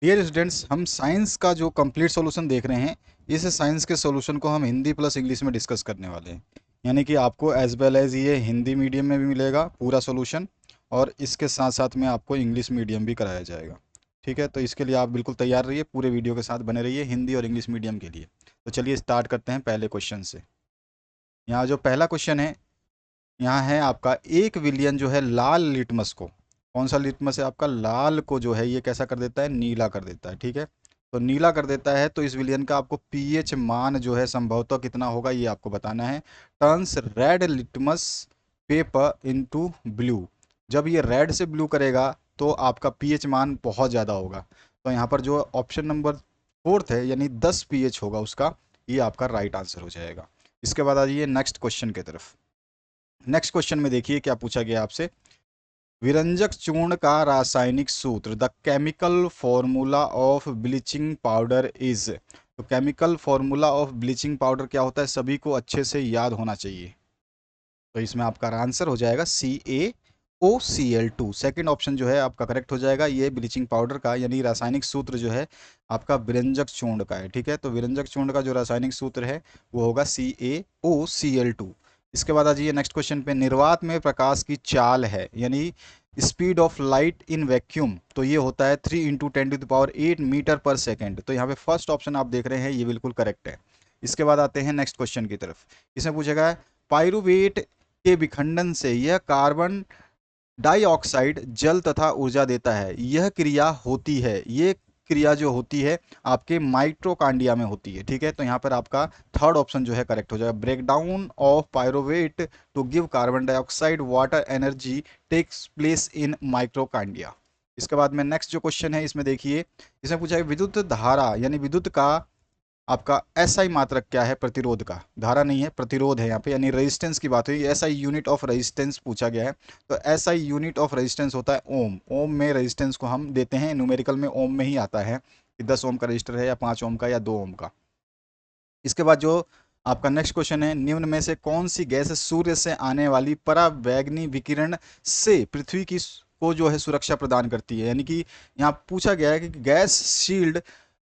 Dear students, हम science का जो कंप्लीट सॉल्यूशन देख रहे हैं, इस साइंस के सॉल्यूशन को हम हिंदी प्लस इंग्लिश में डिस्कस करने वाले हैं। यानी कि आपको एज वेल एज ये हिंदी मीडियम में भी मिलेगा पूरा सॉल्यूशन, और इसके साथ साथ में आपको इंग्लिश मीडियम भी कराया जाएगा। ठीक है, तो इसके लिए आप बिल्कुल तैयार रहिए, पूरे वीडियो के साथ बने रहिए हिंदी और इंग्लिश मीडियम के लिए। तो चलिए स्टार्ट करते हैं पहले क्वेश्चन से। यहाँ जो पहला क्वेश्चन है, यहाँ है आपका एक विलियन जो है लाल लिटमस को, कौन सा लिटमस है आपका, लाल को जो है ये कैसा कर देता है, नीला कर देता है। ठीक है, तो नीला कर देता है, तो इस विलियन का आपको पीएच मान जो है संभवतः कितना होगा ये आपको बताना है। Turns red litmus paper into blue, जब ये रेड से ब्लू करेगा तो आपका पीएच मान बहुत ज़्यादा होगा। तो यहाँ पर जो ऑप्शन नंबर फोर्थ है यानी 10 पीएच होगा उसका, ये आपका राइट आंसर हो जाएगा। इसके बाद आ जाइए नेक्स्ट क्वेश्चन की तरफ। नेक्स्ट क्वेश्चन में देखिए क्या पूछा गया आपसे। विरंजक चूर्ण का रासायनिक सूत्र, the chemical formula of bleaching powder is. तो chemical formula of bleaching powder क्या होता है, सभी को अच्छे से याद होना चाहिए। तो इसमें आपका आंसर हो जाएगा CaOCl2। सेकेंड ऑप्शन जो है आपका करेक्ट हो जाएगा। ये ब्लीचिंग पाउडर का यानी रासायनिक सूत्र जो है आपका विरंजक चूर्ण का है। ठीक है, तो विरंजक चूर्ण का जो रासायनिक सूत्र है वो होगा CaOCl2। इसके बाद आ जाइए नेक्स्ट क्वेश्चन पे। निर्वात में प्रकाश की चाल है यानी speed of light in vacuum, तो ये होता है 3 × 10⁸ मीटर पर सेकेंड। तो यहाँ पे फर्स्ट ऑप्शन आप देख रहे हैं ये बिल्कुल करेक्ट है। इसके बाद आते हैं नेक्स्ट क्वेश्चन की तरफ। इसमें पूछेगा पायरुवेट के विखंडन से यह कार्बन डाइऑक्साइड जल तथा ऊर्जा देता है, यह क्रिया होती है, ये क्रिया जो होती है आपके माइट्रोकांडिया में होती है। ठीक है, तो यहाँ पर आपका थर्ड ऑप्शन जो है करेक्ट हो जाएगा। Break down of pyruvate to give carbon dioxide water energy takes place in mitochondria. इसके बाद में नेक्स्ट जो क्वेश्चन है इसमें देखिए, इसमें पूछा है विद्युत धारा यानी विद्युत का आपका एसआई मात्रक क्या है, प्रतिरोध का, धारा नहीं है प्रतिरोध है यहाँ पे, यानी रेजिस्टेंस की बात हुई, एसआई यूनिट ऑफ रेजिस्टेंस पूछा गया है। तो एसआई यूनिट ऑफ रेजिस्टेंस होता है ओम। ओम में रेजिस्टेंस को हम देते हैं, न्यूमेरिकल में ओम में ही आता है कि 10 ओम का रजिस्टर है या 5 ओम का या 2 ओम का। इसके बाद जो आपका नेक्स्ट क्वेश्चन है, निम्न में से कौन सी गैस सूर्य से आने वाली परावैंगनी विकिरण से पृथ्वी की को जो है सुरक्षा प्रदान करती है। यानी कि यहाँ पूछा गया है कि gas shield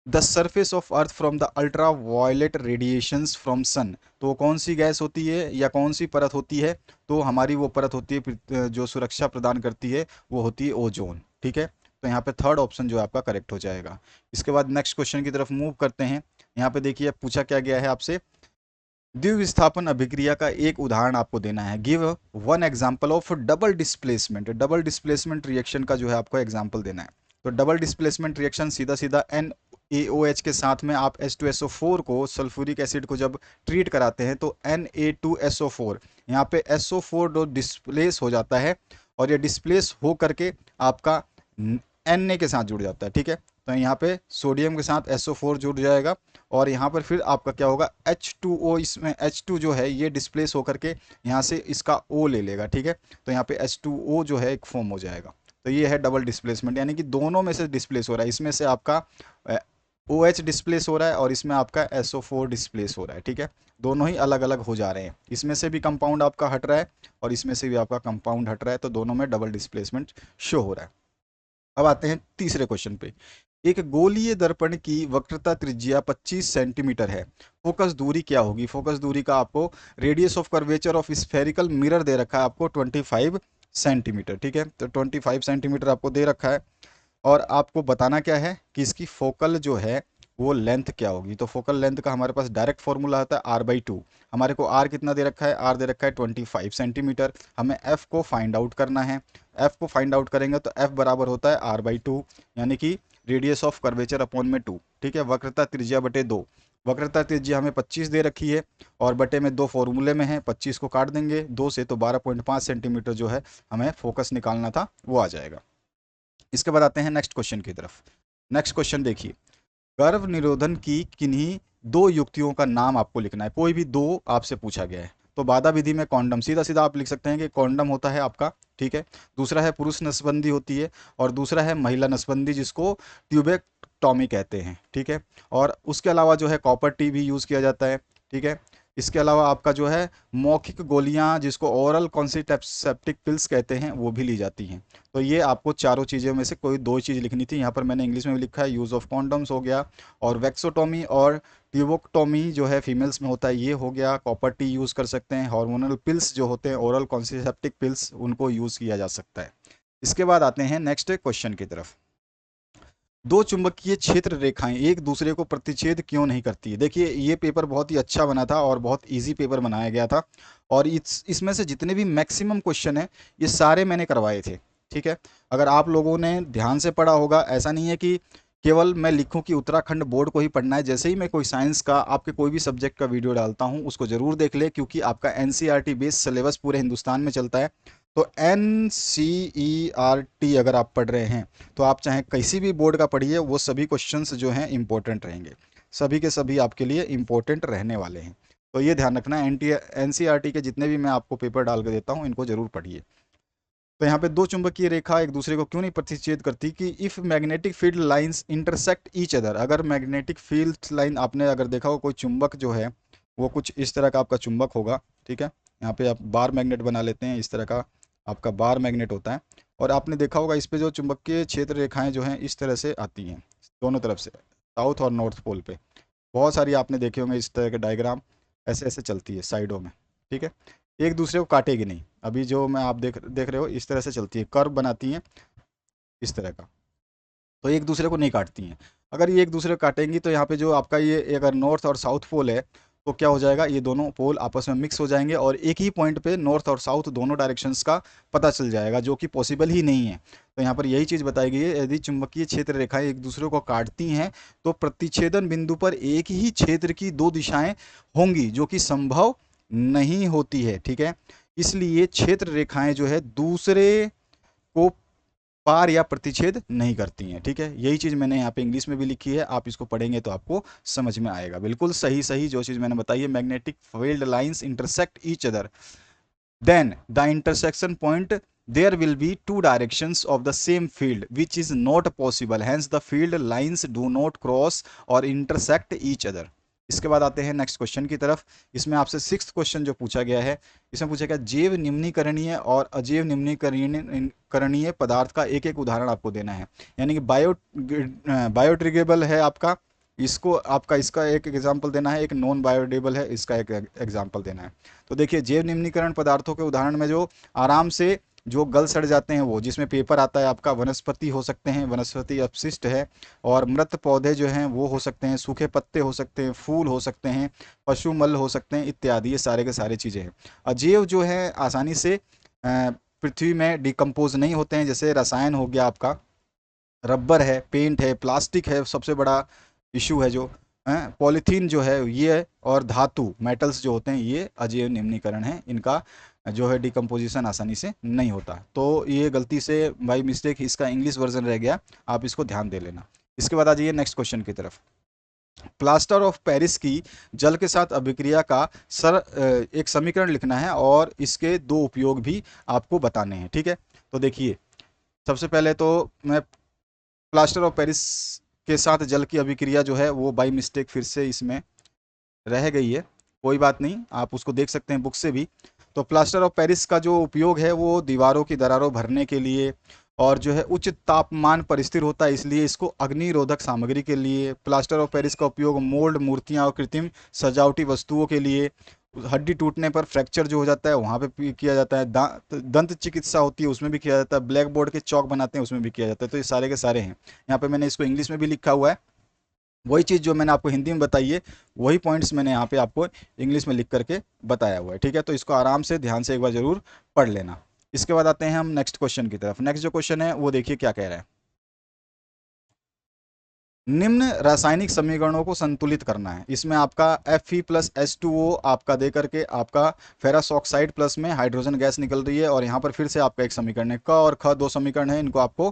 the surface of earth from the ultraviolet radiations from sun. तो वो कौन सी गैस होती है या कौन सी परत होती है, तो हमारी वो परत होती है जो सुरक्षा प्रदान करती है वो होती है ओजोन। ठीक है, तो यहाँ पे थर्ड ऑप्शन जो है आपका करेक्ट हो जाएगा। इसके बाद नेक्स्ट क्वेश्चन की तरफ मूव करते हैं। यहाँ पे देखिए पूछा क्या गया है आपसे, द्विविस्थापन अभिक्रिया का एक उदाहरण आपको देना है। Give one example of double displacement. Double displacement reaction का जो है आपको एग्जांपल देना है। तो डबल डिस्प्लेसमेंट रिएक्शन सीधा सीधा NaOH के साथ में आप H2SO4 को, सल्फ्यूरिक एसिड को जब ट्रीट कराते हैं तो Na2SO4, यहाँ पे SO4 जो डिस्प्लेस हो जाता है और ये डिस्प्लेस हो करके आपका Na के साथ जुड़ जाता है। ठीक है, तो यहाँ पे सोडियम के साथ SO4 जुड़ जाएगा और यहाँ पर फिर आपका क्या होगा H2O, इसमें H2 जो है ये डिस्प्लेस होकर के यहाँ से इसका O ले लेगा। ठीक है, तो यहाँ पे H2O जो है एक फॉर्म हो जाएगा। तो ये है डबल डिस्प्लेसमेंट, यानी कि दोनों में से डिस्प्लेस हो रहा है, इसमें से आपका OH डिस्प्लेस हो रहा है और इसमें आपका SO4 डिस्प्लेस हो रहा है। ठीक है, दोनों ही अलग अलग हो जा रहे हैं, इसमें से भी कंपाउंड आपका हट रहा है और इसमें से भी आपका कंपाउंड हट रहा है, तो दोनों में डबल डिस्प्लेसमेंट शो हो रहा है। अब आते हैं तीसरे क्वेश्चन पे। एक गोलीय दर्पण की वक्रता त्रिज्या 25 सेंटीमीटर है, फोकस दूरी क्या होगी। फोकस दूरी का आपको radius of curvature of spherical mirror दे रखा है आपको 25 सेंटीमीटर। ठीक है, तो 25 सेंटीमीटर आपको दे रखा है और आपको बताना क्या है कि इसकी फोकल जो है वो लेंथ क्या होगी। तो फोकल लेंथ का हमारे पास डायरेक्ट फॉर्मूला आता है R/2। हमारे को R कितना दे रखा है, R दे रखा है 25 सेंटीमीटर। हमें F को फाइंड आउट करना है। F को फाइंड आउट करेंगे तो F बराबर होता है R/2, यानी कि रेडियस ऑफ कर्वेचर अपॉन में 2। ठीक है, वक्रता त्रिज्या बटे 2। वक्रता त्रिज्या हमें 25 दे रखी है और बटे में 2 फॉर्मूले में है, 25 को काट देंगे 2 से तो 12.5 सेंटीमीटर जो है हमें फोकस निकालना था वो आ जाएगा। इसके बाद आते हैं नेक्स्ट क्वेश्चन की तरफ। नेक्स्ट क्वेश्चन देखिए, गर्भ निरोधन की किन्हीं दो युक्तियों का नाम आपको लिखना है, कोई भी दो आपसे पूछा गया है। तो बाधा विधि में कॉन्डम, सीधा सीधा आप लिख सकते हैं कि कॉन्डम होता है आपका। ठीक है, दूसरा है पुरुष नसबंदी होती है और दूसरा है महिला नसबंदी जिसको ट्यूबेक्टॉमी कहते हैं। ठीक है, और उसके अलावा जो है कॉपर टी भी यूज़ किया जाता है। ठीक है, इसके अलावा आपका जो है मौखिक गोलियां, जिसको ओरल कॉन्ट्रासेप्टिव पिल्स कहते हैं, वो भी ली जाती हैं। तो ये आपको चारों चीज़ों में से कोई दो चीज़ लिखनी थी। यहाँ पर मैंने इंग्लिश में भी लिखा है, यूज़ ऑफ कॉन्डम्स हो गया, और वैक्सोटॉमी और ट्यूबोक्टोमी जो है फीमेल्स में होता है, ये हो गया। कॉपर टी यूज़ कर सकते हैं। हार्मोनल पिल्स जो होते हैं, ओरल कॉन्ट्रासेप्टिव पिल्स, उनको यूज़ किया जा सकता है। इसके बाद आते हैं नेक्स्ट क्वेश्चन की तरफ। दो चुंबकीय क्षेत्र रेखाएं एक दूसरे को प्रतिच्छेद क्यों नहीं करती है? देखिए, ये पेपर बहुत ही अच्छा बना था और बहुत इजी पेपर बनाया गया था, और इसमें से जितने भी मैक्सिमम क्वेश्चन हैं ये सारे मैंने करवाए थे। ठीक है, अगर आप लोगों ने ध्यान से पढ़ा होगा, ऐसा नहीं है कि केवल मैं लिखूं कि उत्तराखंड बोर्ड को ही पढ़ना है। जैसे ही मैं कोई साइंस का, आपके कोई भी सब्जेक्ट का वीडियो डालता हूं, उसको जरूर देख ले, क्योंकि आपका एनसीईआरटी बेस्ड सिलेबस पूरे हिंदुस्तान में चलता है। तो एनसीईआरटी अगर आप पढ़ रहे हैं, तो आप चाहे किसी भी बोर्ड का पढ़िए, वो सभी क्वेश्चंस जो हैं इंपॉर्टेंट रहेंगे, सभी के सभी आपके लिए इंपॉर्टेंट रहने वाले हैं। तो ये ध्यान रखना, एनसीईआरटी के जितने भी मैं आपको पेपर डाल के देता हूँ, इनको जरूर पढ़िए। तो यहाँ पे दो चुंबकीय रेखा एक दूसरे को क्यों नहीं प्रतिच्छेद करती, कि if magnetic field lines intersect each other, अगर मैग्नेटिक फील्ड लाइन, आपने अगर देखा हो कोई चुंबक जो है वो कुछ इस तरह का आपका चुंबक होगा। ठीक है, यहाँ पे आप बार मैग्नेट बना लेते हैं, इस तरह का आपका बार मैग्नेट होता है, और आपने देखा होगा इस पे जो चुंबकीय क्षेत्र रेखाएं जो हैं इस तरह से आती हैं दोनों तरफ से, साउथ और नॉर्थ पोल पे। बहुत सारी आपने देखे होंगे इस तरह के डायग्राम, ऐसे ऐसे चलती है साइडों में। ठीक है, एक दूसरे को काटेगी नहीं। अभी जो मैं आप देख रहे हो, इस तरह से चलती है, कर्व बनाती हैं इस तरह का, तो एक दूसरे को नहीं काटती हैं। अगर ये एक दूसरे को काटेंगी तो यहाँ पे जो आपका ये अगर नॉर्थ और साउथ पोल है, तो क्या हो जाएगा, ये दोनों पोल आपस में मिक्स हो जाएंगे और एक ही पॉइंट पे नॉर्थ और साउथ दोनों डायरेक्शंस का पता चल जाएगा, जो कि पॉसिबल ही नहीं है। तो यहाँ पर यही चीज़ बताई गई है, यदि चुंबकीय क्षेत्र रेखाएं एक दूसरे को काटती हैं, तो प्रतिच्छेदन बिंदु पर एक ही क्षेत्र की दो दिशाएं होंगी, जो कि संभव नहीं होती है। ठीक है, इसलिए क्षेत्र रेखाएं जो है दूसरे को पार या प्रतिच्छेद नहीं करती हैं। ठीक है, यही चीज़ मैंने यहाँ पे इंग्लिश में भी लिखी है, आप इसको पढ़ेंगे तो आपको समझ में आएगा। बिल्कुल सही सही जो चीज़ मैंने बताई है, magnetic field lines intersect each other, then the intersection point there will be two directions of the same field which is not possible, hence the field lines do not cross or intersect each other। इसके बाद आते हैं next question की तरफ। इसमें आपसे sixth question जो पूछा गया है, इसमें पूछा गया जैव निम्नीकरणीय और अजैव निम्नीकरणीय पदार्थ का एक एक उदाहरण आपको देना है। यानी कि बायोडिग्रेडेबल है आपका, इसको आपका इसका एक एग्जाम्पल देना है, एक नॉन बायोडिग्रेडेबल है, इसका एक एग्जाम्पल देना है। तो देखिए, जैव निम्नीकरण पदार्थों के उदाहरण में जो आराम से जो गल सड़ जाते हैं, वो जिसमें पेपर आता है आपका, वनस्पति हो सकते हैं, वनस्पति अपशिष्ट है, और मृत पौधे जो हैं वो हो सकते हैं, सूखे पत्ते हो सकते हैं, फूल हो सकते हैं, पशु मल हो सकते हैं इत्यादि, ये सारे के सारे चीज़ें हैं। अजैव जो है आसानी से पृथ्वी में डिकम्पोज नहीं होते हैं, जैसे रसायन हो गया आपका, रबर है, पेंट है, प्लास्टिक है, सबसे बड़ा इशू है जो पॉलीथीन जो है ये, और धातु मेटल्स जो होते हैं, ये अजैव निम्नीकरण है, इनका जो है डिकम्पोजिशन आसानी से नहीं होता। तो ये गलती से बाई मिस्टेक इसका इंग्लिश वर्जन रह गया, आप इसको ध्यान दे लेना। इसके बाद आ जाइए नेक्स्ट क्वेश्चन की तरफ। प्लास्टर ऑफ पेरिस की जल के साथ अभिक्रिया का एक समीकरण लिखना है, और इसके दो उपयोग भी आपको बताने हैं। ठीक है, तो देखिए, सबसे पहले तो मैं प्लास्टर ऑफ पेरिस के साथ जल की अभिक्रिया जो है वो बाई मिस्टेक फिर से इसमें रह गई है, कोई बात नहीं, आप उसको देख सकते हैं बुक से भी। तो प्लास्टर ऑफ पेरिस का जो उपयोग है वो दीवारों की दरारों भरने के लिए, और जो है उच्च तापमान पर स्थिर होता है, इसलिए इसको अग्निरोधक सामग्री के लिए। प्लास्टर ऑफ पेरिस का उपयोग मोल्ड, मूर्तियाँ और कृत्रिम सजावटी वस्तुओं के लिए, हड्डी टूटने पर फ्रैक्चर जो हो जाता है वहाँ पे किया जाता है, दंत चिकित्सा होती है उसमें भी किया जाता है, ब्लैक बोर्ड के चौक बनाते हैं उसमें भी किया जाता है। तो ये सारे के सारे हैं। यहाँ पे मैंने इसको इंग्लिश में भी लिखा हुआ है, वही चीज़ जो मैंने आपको हिंदी में बताई है, वही पॉइंट्स मैंने यहाँ पे आपको इंग्लिश में लिख करके बताया हुआ है। ठीक है, तो इसको आराम से ध्यान से एक बार जरूर पढ़ लेना। इसके बाद आते हैं हम नेक्स्ट क्वेश्चन की तरफ। नेक्स्ट जो क्वेश्चन है वो देखिए क्या कह रहा है, निम्न रासायनिक समीकरणों को संतुलित करना है। इसमें आपका Fe+H2O आपका दे करके आपका फेरस ऑक्साइड प्लस में हाइड्रोजन गैस निकल रही है, और यहाँ पर फिर से आपका एक समीकरण है, क और ख दो समीकरण है, इनको आपको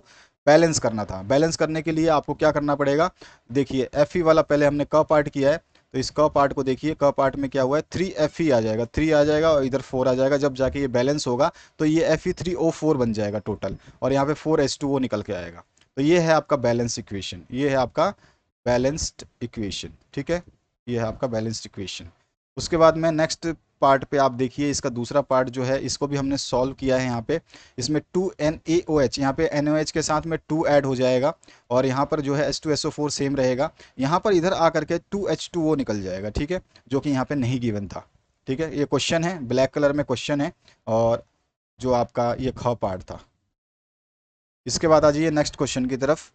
बैलेंस करना था। बैलेंस करने के लिए आपको क्या करना पड़ेगा, देखिए Fe वाला पहले हमने क पार्ट किया है, तो इस क पार्ट को देखिए, क पार्ट में क्या हुआ है, 3Fe आ जाएगा, 3 आ जाएगा और इधर 4 आ जाएगा। जब जाके ये बैलेंस होगा तो ये Fe3O4 बन जाएगा टोटल, और यहाँ पे 4H2O निकल के आएगा। तो ये है आपका बैलेंस इक्वेशन, ये है आपका बैलेंस्ड इक्वेशन। ठीक है, ये है आपका बैलेंस्ड इक्वेशन। उसके बाद में नेक्स्ट पार्ट पे आप देखिए, इसका दूसरा पार्ट जो है इसको भी हमने सॉल्व किया है। यहाँ पे इसमें 2NaOH, यहाँ पे NaOH के साथ में 2 ऐड हो जाएगा और यहाँ पर जो है H2SO4 सेम रहेगा। यहाँ पर इधर आ करके 2H2O निकल जाएगा, ठीक है, जो कि यहाँ पे नहीं गिवन था। ठीक है, ये क्वेश्चन है, ब्लैक कलर में क्वेश्चन है और जो आपका ये ख पार्ट था। इसके बाद आ जाइए नेक्स्ट क्वेश्चन की तरफ।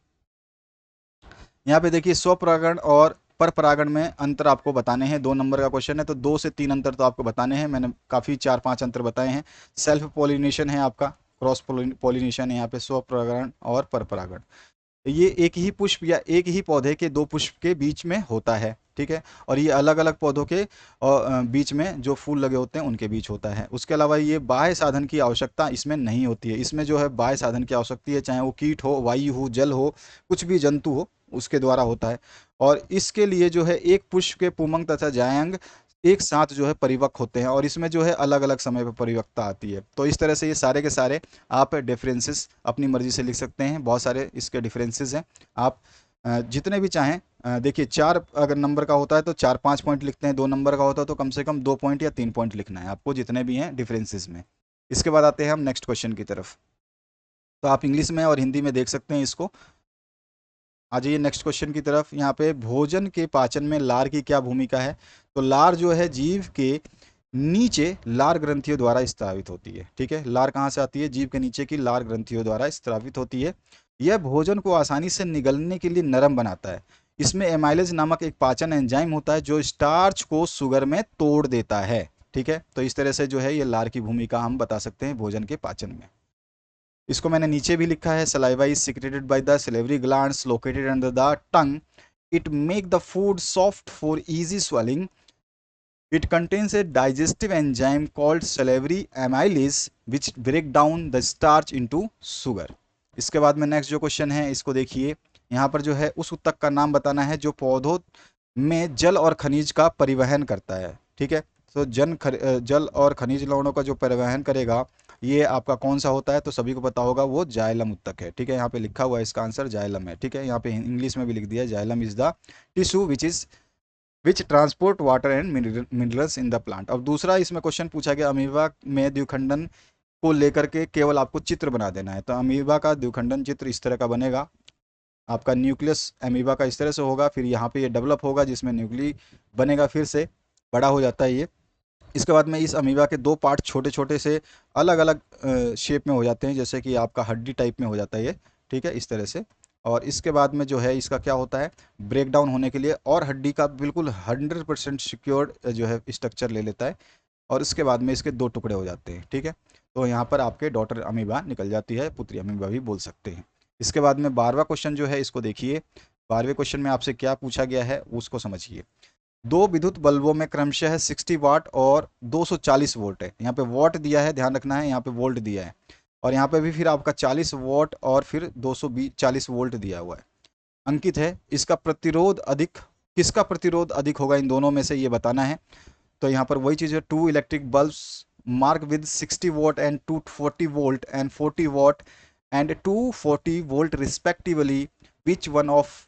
यहाँ पे देखिए स्वपरागण और पर परागण में अंतर आपको बताने हैं। 2 नंबर का क्वेश्चन है तो 2 से 3 अंतर तो आपको बताने हैं। मैंने काफ़ी 4-5 अंतर बताए हैं। सेल्फ पोलिनेशन है आपका, क्रॉस पोलिनेशन है यहाँ पे, स्वपरागण और पर परागण। ये एक ही पुष्प या एक ही पौधे के 2 पुष्प के बीच में होता है, ठीक है, और ये अलग अलग पौधों के बीच में जो फूल लगे होते हैं उनके बीच होता है। उसके अलावा ये बाह्य साधन की आवश्यकता इसमें नहीं होती है। इसमें जो है बाह्य साधन की आवश्यकता है, चाहे वो कीट हो, वायु हो, जल हो, कुछ भी जंतु हो, उसके द्वारा होता है। और इसके लिए जो है एक पुष्प के पुमंग तथा जायंग एक साथ जो है परिपक्व होते हैं और इसमें जो है अलग अलग समय पर परिपक्वता आती है। तो इस तरह से ये सारे के सारे आप डिफरेंसेस अपनी मर्जी से लिख सकते हैं। बहुत सारे इसके डिफरेंसेस हैं, आप जितने भी चाहें। देखिए 4 अगर नंबर का होता है तो 4-5 पॉइंट लिखते हैं, 2 नंबर का होता है तो कम से कम 2 पॉइंट या 3 पॉइंट लिखना है आपको, जितने भी हैं डिफरेंसेस में। इसके बाद आते हैं हम नेक्स्ट क्वेश्चन की तरफ। तो आप इंग्लिश में और हिंदी में देख सकते हैं इसको। आ जाइए नेक्स्ट क्वेश्चन की तरफ। यहाँ पे भोजन के पाचन में लार की क्या भूमिका है? तो लार जो है जीव के नीचे लार ग्रंथियों द्वारा स्त्रावित होती है, ठीक है। लार कहाँ से आती है? जीव के नीचे की लार ग्रंथियों द्वारा स्त्रावित होती है। यह भोजन को आसानी से निगलने के लिए नरम बनाता है। इसमें एमाइलेज नामक एक पाचन एंजाइम होता है जो स्टार्च को शुगर में तोड़ देता है, ठीक है। तो इस तरह से जो है ये लार की भूमिका हम बता सकते हैं भोजन के पाचन में। इसको मैंने नीचे भी लिखा है, saliva is secreted by the salivary glands located under the tongue. It make the food soft for easy swallowing. It contains a digestive enzyme called salivary amylase which break down the starch into sugar. इसके बाद में next जो question है इसको देखिए। यहाँ पर जो है उस ऊतक का नाम बताना है जो पौधों में जल और खनिज का परिवहन करता है, ठीक है। तो जल और खनिज लवणों का जो परिवहन करेगा ये आपका कौन सा होता है? तो सभी को पता होगा वो जाइलम ऊतक है, ठीक है। यहाँ पे लिखा हुआ है इसका आंसर जाइलम है, ठीक है। यहाँ पे इंग्लिश में भी लिख दिया, xylem is the tissue which transport water and minerals in the plant. अब दूसरा इसमें क्वेश्चन पूछा गया अमीबा में द्विखंडन को लेकर के केवल आपको चित्र बना देना है। तो अमीबा का द्विखंडन चित्र इस तरह का बनेगा। आपका न्यूक्लियस अमीबा का इस तरह से होगा, फिर यहाँ पे ये डेवलप होगा जिसमें न्यूक्ली बनेगा, फिर से बड़ा हो जाता है ये। इसके बाद में इस अमीबा के 2 पार्ट छोटे छोटे से अलग अलग शेप में हो जाते हैं, जैसे कि आपका हड्डी टाइप में हो जाता है ये, ठीक है, इस तरह से। और इसके बाद में जो है इसका क्या होता है, ब्रेक डाउन होने के लिए और हड्डी का बिल्कुल 100% सिक्योर्ड जो है स्ट्रक्चर ले लेता है और इसके बाद में इसके 2 टुकड़े हो जाते हैं, ठीक है। तो यहाँ पर आपके डॉटर अमीबा निकल जाती है, पुत्री अमीबा भी बोल सकते हैं। इसके बाद में 12वां क्वेश्चन जो है इसको देखिए। 12वें क्वेश्चन में आपसे क्या पूछा गया है उसको समझिए। 2 विद्युत बल्बों में क्रमशः 60 वाट और 240 वोल्ट है। यहाँ पे वॉट दिया है, ध्यान रखना है, यहाँ पे वोल्ट दिया है और यहाँ पे भी फिर आपका 40 वॉट और फिर 240 वोल्ट दिया हुआ है, अंकित है। इसका प्रतिरोध अधिक, किसका प्रतिरोध अधिक होगा इन दोनों में से ये बताना है। तो यहाँ पर वही चीज़ है, 2 electric bulbs mark with 60 volt and 240 volt and 40 watt and 240 volt respectively, which one of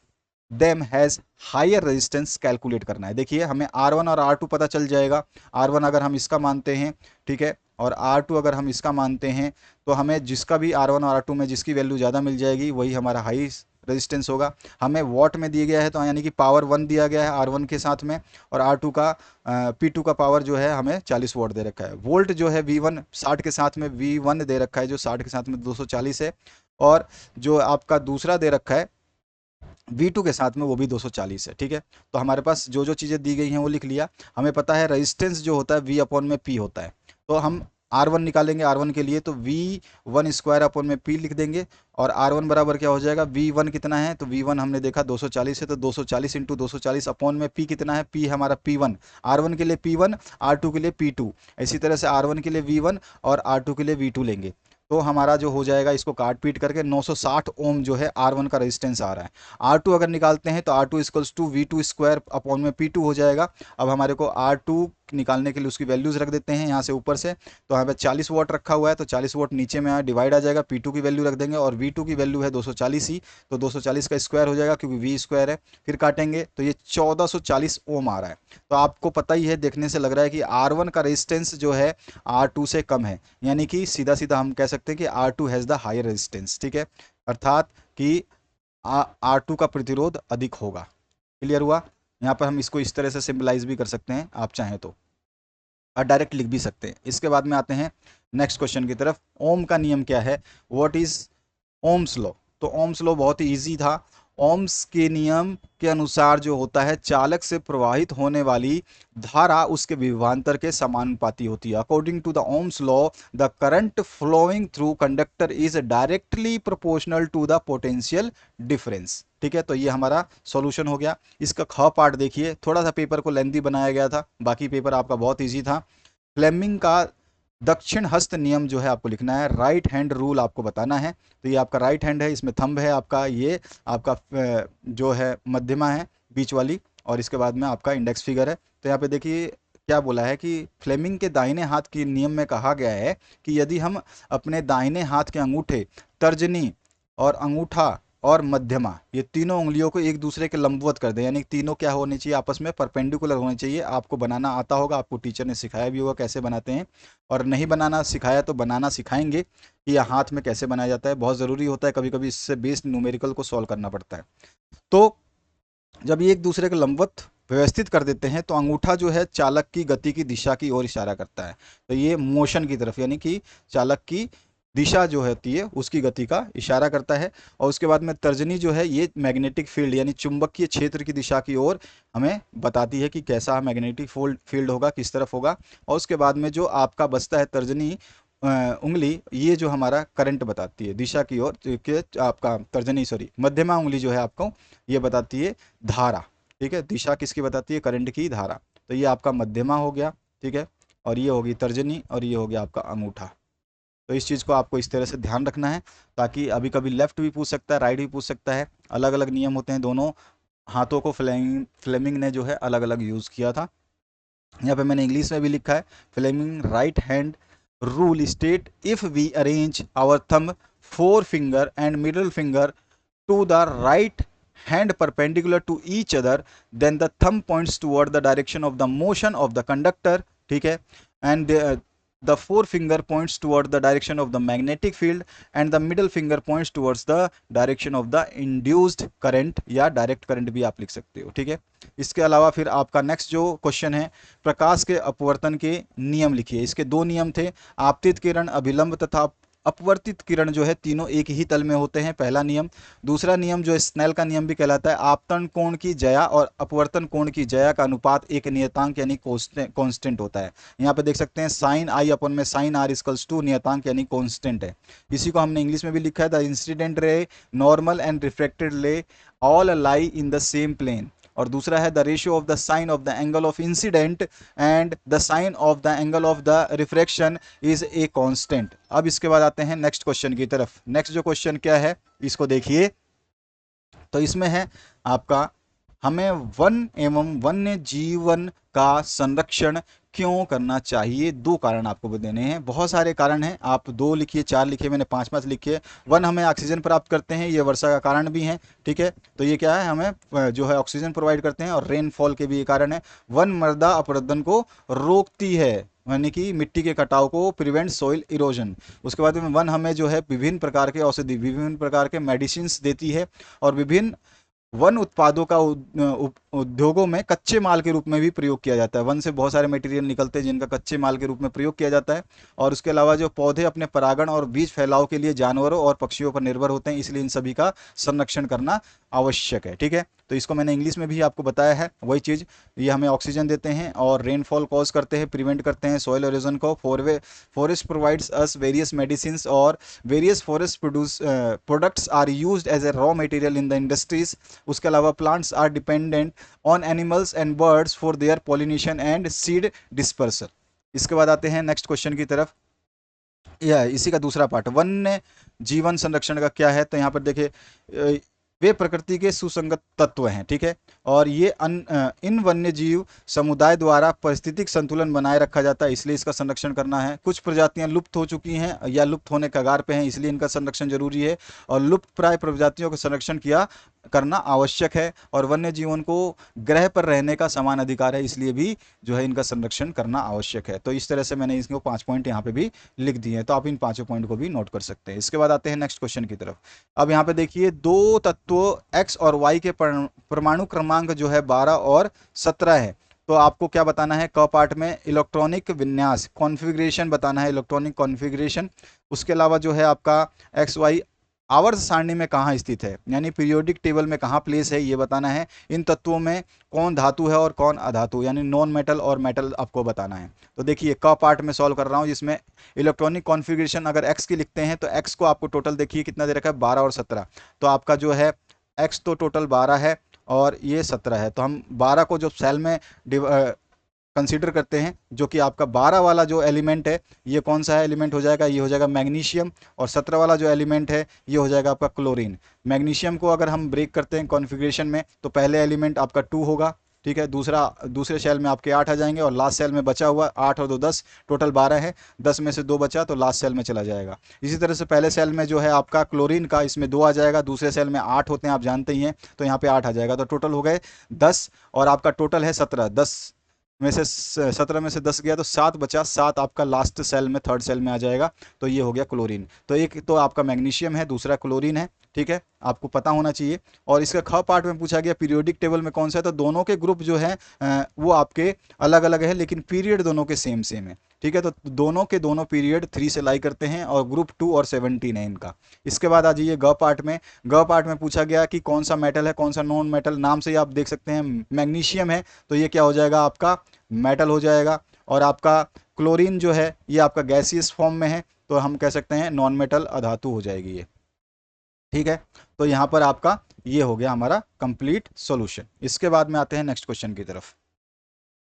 them has higher resistance calculate करना है। देखिए हमें R1 और R2 पता चल जाएगा। R1 अगर हम इसका मानते हैं, ठीक है, और R2 अगर हम इसका मानते हैं तो हमें जिसका भी R1 और R2 में जिसकी वैल्यू ज़्यादा मिल जाएगी वही हमारा हाई रेजिस्टेंस होगा। हमें वॉट में दिया गया है तो यानी कि पावर 1 दिया गया है R1 के साथ में, और R2 का P2 का पावर जो है हमें 40 वॉट दे रखा है। वोल्ट जो है V1 60 के साथ में V1 दे रखा है जो 60 के साथ में 240 है, और जो आपका दूसरा दे रखा है V2 के साथ में वो भी 240 है, ठीक है। तो हमारे पास जो जो चीज़ें दी गई हैं वो लिख लिया। हमें पता है रेजिस्टेंस जो होता है V अपॉन में P होता है, तो हम R1 निकालेंगे R1 के लिए तो V1 स्क्वायर अपॉन में P लिख देंगे, और R1 बराबर क्या हो जाएगा, V1 कितना है तो V1 हमने देखा 240 है, तो 240 इंटू 240 अपॉन में P कितना है, P हमारा P1, R1 के लिए P1, R2 के लिए P2, इसी तरह से R1 के लिए V1 और R2 के लिए V2 लेंगे। तो हमारा जो हो जाएगा इसको काट पीट करके 960 ओम जो है R1 का रेजिस्टेंस आ रहा है। R2 अगर निकालते हैं तो R2 equals to V2 square upon में P2 हो जाएगा। अब हमारे को R2 निकालने के लिए उसकी वैल्यूज़ रख देते हैं यहाँ से ऊपर से। तो यहाँ पे 40 वॉट रखा हुआ है, तो 40 वॉट नीचे में डिवाइड आ जाएगा, P2 की वैल्यू रख देंगे और V2 की वैल्यू है 240 ही, तो 240 का स्क्वायर हो जाएगा क्योंकि V स्क्वायर है। फिर काटेंगे तो ये 1440 ओम आ रहा है। तो आपको पता ही है, देखने से लग रहा है कि R1 का रेजिस्टेंस जो है R2 से कम है, यानी कि सीधा सीधा हम कह सकते हैं कि R2 has the higher resistance, ठीक है, अर्थात कि R2 का प्रतिरोध अधिक होगा। क्लियर हुआ? यहाँ पर हम इसको इस तरह से सिंबलाइज भी कर सकते हैं आप चाहें तो, और डायरेक्ट लिख भी सकते हैं। इसके बाद में आते हैं नेक्स्ट क्वेश्चन की तरफ। ओम का नियम क्या है? What is Ohm's law? तो ओम्स लॉ बहुत ही ईजी था। ओम्स के नियम के अनुसार जो होता है, चालक से प्रवाहित होने वाली धारा उसके विभवांतर के समानुपाती होती है। According to the Ohm's law, the current flowing through conductor is directly proportional to the potential difference. ठीक है, तो ये हमारा सॉल्यूशन हो गया। इसका ख पार्ट देखिए, थोड़ा सा पेपर को लेंथी बनाया गया था, बाकी पेपर आपका बहुत ईजी था। फ्लेमिंग का दक्षिण हस्त नियम जो है आपको लिखना है, राइट हैंड रूल आपको बताना है। तो ये आपका राइट हैंड है, इसमें थंब है आपका, ये आपका जो है मध्यमा है बीच वाली, और इसके बाद में आपका इंडेक्स फिंगर है। तो यहाँ पे देखिए क्या बोला है कि फ्लेमिंग के दाहिने हाथ के नियम में कहा गया है कि यदि हम अपने दाहिने हाथ के अंगूठे, तर्जनी और अंगूठा और मध्यमा, ये तीनों उंगलियों को एक दूसरे के लंबवत कर दें, यानी तीनों क्या होनी चाहिए, आपस में परपेंडिकुलर होने चाहिए। आपको बनाना आता होगा, आपको टीचर ने सिखाया भी होगा कैसे बनाते हैं, और नहीं बनाना सिखाया तो बनाना सिखाएंगे कि यह हाथ में कैसे बनाया जाता है। बहुत ज़रूरी होता है, कभी कभी इससे बेस्ड न्यूमेरिकल को सॉल्व करना पड़ता है। तो जब ये एक दूसरे के लंबवत व्यवस्थित कर देते हैं, तो अंगूठा जो है चालक की गति की दिशा की ओर इशारा करता है, तो ये मोशन की तरफ, यानी कि चालक की दिशा जो होती है उसकी गति का इशारा करता है। और उसके बाद में तर्जनी जो है ये मैग्नेटिक फील्ड यानी चुंबकीय क्षेत्र की दिशा की ओर हमें बताती है कि कैसा मैग्नेटिक फील्ड होगा, किस तरफ होगा। और उसके बाद में जो आपका बचता है तर्जनी उंगली, ये जो हमारा करंट बताती है दिशा की ओर, कि आपका तर्जनी सॉरी मध्यमा उंगली जो है आपको ये बताती है धारा। ठीक है, दिशा किसकी बताती है? करंट की, धारा। तो ये आपका मध्यमा हो गया, ठीक है, और ये होगी तर्जनी, और ये हो गया आपका अंगूठा। तो इस चीज़ को आपको इस तरह से ध्यान रखना है, ताकि अभी कभी लेफ्ट भी पूछ सकता है, राइट भी पूछ सकता है। अलग अलग नियम होते हैं, दोनों हाथों को फ्लेमिंग ने जो है अलग अलग यूज़ किया था। यहाँ पे मैंने इंग्लिश में भी लिखा है, Fleming right hand rule state if we arrange our thumb, forefinger and middle finger to the right hand perpendicular to each other, then the thumb points toward the direction of the motion of the conductor, ठीक है, and the forefinger points toward the direction of the magnetic field and the middle finger points towards the direction of the induced current, या direct current भी आप लिख सकते हो। ठीक है, इसके अलावा फिर आपका नेक्स्ट जो क्वेश्चन है, प्रकाश के अपवर्तन के नियम लिखिए। इसके दो नियम थे, आपतित किरण, अभिलंब तथा अपवर्तित किरण जो है तीनों एक ही तल में होते हैं, पहला नियम। दूसरा नियम जो स्नेल का नियम भी कहलाता है, आपतन कोण की जया और अपवर्तन कोण की जया का अनुपात एक नियतांक यानी कांस्टेंट होता है। यहाँ पे देख सकते हैं साइन आई अपन में साइन आर इक्वल्स टू नियतांक यानी कांस्टेंट है। इसी को हमने इंग्लिश में भी लिखा है, the incident ray, normal and reflected ray all lie in the same plane. और दूसरा है the ratio of the sine of the angle of incidence and the sine of the angle of the refraction is a constant. अब इसके बाद आते हैं next question की तरफ। नेक्स्ट जो क्वेश्चन क्या है इसको देखिए, तो इसमें है आपका, हमें वन एवं वन्य जीवन का संरक्षण क्यों करना चाहिए? दो कारण आपको देने हैं, बहुत सारे कारण हैं, आप दो लिखिए, चार लिखिए, मैंने पांच पांच लिखिए। वन, हमें ऑक्सीजन प्राप्त करते हैं, ये वर्षा का कारण भी है। ठीक है, तो ये क्या है, हमें जो है ऑक्सीजन प्रोवाइड करते हैं, और रेनफॉल के भी ये कारण है। वन मृदा अपरदन को रोकती है, यानी कि मिट्टी के कटाव को, प्रिवेंट सॉइल इरोजन। उसके बाद में वन हमें जो है विभिन्न प्रकार के औषधि, विभिन्न प्रकार के मेडिसिन देती है, और विभिन्न वन उत्पादों का उद्योगों में कच्चे माल के रूप में भी प्रयोग किया जाता है। वन से बहुत सारे मटेरियल निकलते हैं जिनका कच्चे माल के रूप में प्रयोग किया जाता है। और उसके अलावा जो पौधे अपने परागण और बीज फैलाव के लिए जानवरों और पक्षियों पर निर्भर होते हैं, इसलिए इन सभी का संरक्षण करना आवश्यक है। ठीक है, तो इसको मैंने इंग्लिश में भी आपको बताया है, वही चीज़। ये हमें ऑक्सीजन देते हैं और रेनफॉल कॉज करते हैं, प्रिवेंट करते हैं सॉइल इरोजन को। Forest provides us various medicine, और various forest products are used as a raw material in the industries. उसके अलावा plants are dependent on animals and birds for their pollination and seed dispersal. इसके बाद आते हैं next question की तरफ, यह इसी का दूसरा पार्ट, वन्य जीवन संरक्षण का क्या है। तो यहाँ पर देखिए वे प्रकृति के सुसंगत तत्व हैं, ठीक है। और ये इन वन्य जीव समुदाय द्वारा पारिस्थितिक संतुलन बनाए रखा जाता है, इसलिए इसका संरक्षण करना है। कुछ प्रजातियां लुप्त हो चुकी हैं या लुप्त होने कगार पे हैं, इसलिए इनका संरक्षण जरूरी है। और लुप्त प्राय प्रजातियों का संरक्षण किया करना आवश्यक है। और वन्य जीवन को ग्रह पर रहने का समान अधिकार है, इसलिए भी जो है इनका संरक्षण करना आवश्यक है। तो इस तरह से मैंने इसको 5 पॉइंट यहाँ पे भी लिख दिए हैं, तो आप इन 5 पॉइंट को भी नोट कर सकते हैं। इसके बाद आते हैं नेक्स्ट क्वेश्चन की तरफ। अब यहाँ पे देखिए, दो तत्वों x और y के परमाणु क्रमांक जो है 12 और 17 है। तो आपको क्या बताना है, क पार्ट में इलेक्ट्रॉनिक विन्यास कॉन्फ़िगरेशन बताना है, इलेक्ट्रॉनिक कॉन्फ़िगरेशन। उसके अलावा जो है आपका एक्स वाई आवर्त सारणी में कहाँ स्थित है, यानी पीरियोडिक टेबल में कहाँ प्लेस है, ये बताना है। इन तत्वों में कौन धातु है और कौन अधातु, यानी नॉन मेटल और मेटल आपको बताना है। तो देखिए, क पार्ट में सॉल्व कर रहा हूँ, जिसमें इलेक्ट्रॉनिक कॉन्फ़िगरेशन अगर एक्स की लिखते हैं तो एक्स को आपको टोटल देखिए कितना दे रखा है, 12 और 17। तो आपका जो है एक्स तो टोटल 12 है और ये 17 है। तो हम 12 को जो सेल में कंसीडर करते हैं, जो कि आपका 12 वाला जो एलिमेंट है, ये कौन सा है एलिमेंट हो जाएगा, ये हो जाएगा मैग्नीशियम। और 17 वाला जो एलिमेंट है, ये हो जाएगा आपका क्लोरीन। मैग्नीशियम को अगर हम ब्रेक करते हैं कॉन्फ़िगरेशन में, तो पहले एलिमेंट आपका 2 होगा, ठीक है। दूसरे सेल में आपके 8 आ जाएंगे, और लास्ट सेल में बचा हुआ 8 और 2 10, टोटल 12 है। 10 में से 2 बचा तो लास्ट सेल में चला जाएगा। इसी तरह से पहले सेल में जो है आपका क्लोरीन का, इसमें 2 आ जाएगा, दूसरे सेल में 8 होते हैं, आप जानते ही हैं, तो यहाँ पे 8 आ जाएगा। तो टोटल हो गए 10, और आपका टोटल है 17। 10 में से 17 में से 10 गया तो 7 बचा, 7 आपका लास्ट सेल में, थर्ड सेल में आ जाएगा। तो ये हो गया क्लोरीन। तो एक तो आपका मैग्नीशियम है, दूसरा क्लोरीन है, ठीक है, आपको पता होना चाहिए। और इसका ख पार्ट में पूछा गया पीरियोडिक टेबल में कौन सा है, तो दोनों के ग्रुप जो है वो आपके अलग अलग है, लेकिन पीरियड दोनों के सेम सेम है, ठीक है। तो दोनों के दोनों पीरियड 3 से लाई करते हैं, और ग्रुप 2 और 17 है इनका। इसके बाद आ जाइए ग पार्ट में। ग पार्ट में पूछा गया कि कौन सा मेटल है, कौन सा नॉन मेटल। नाम से ही आप देख सकते हैं मैग्नीशियम है, तो ये क्या हो जाएगा आपका मेटल हो जाएगा। और आपका क्लोरीन जो है ये आपका गैसियस फॉर्म में है, तो हम कह सकते हैं नॉन मेटल अधातु हो जाएगी ये, ठीक है। तो यहाँ पर आपका ये हो गया हमारा कंप्लीट सॉल्यूशन। इसके बाद में आते हैं नेक्स्ट क्वेश्चन की तरफ।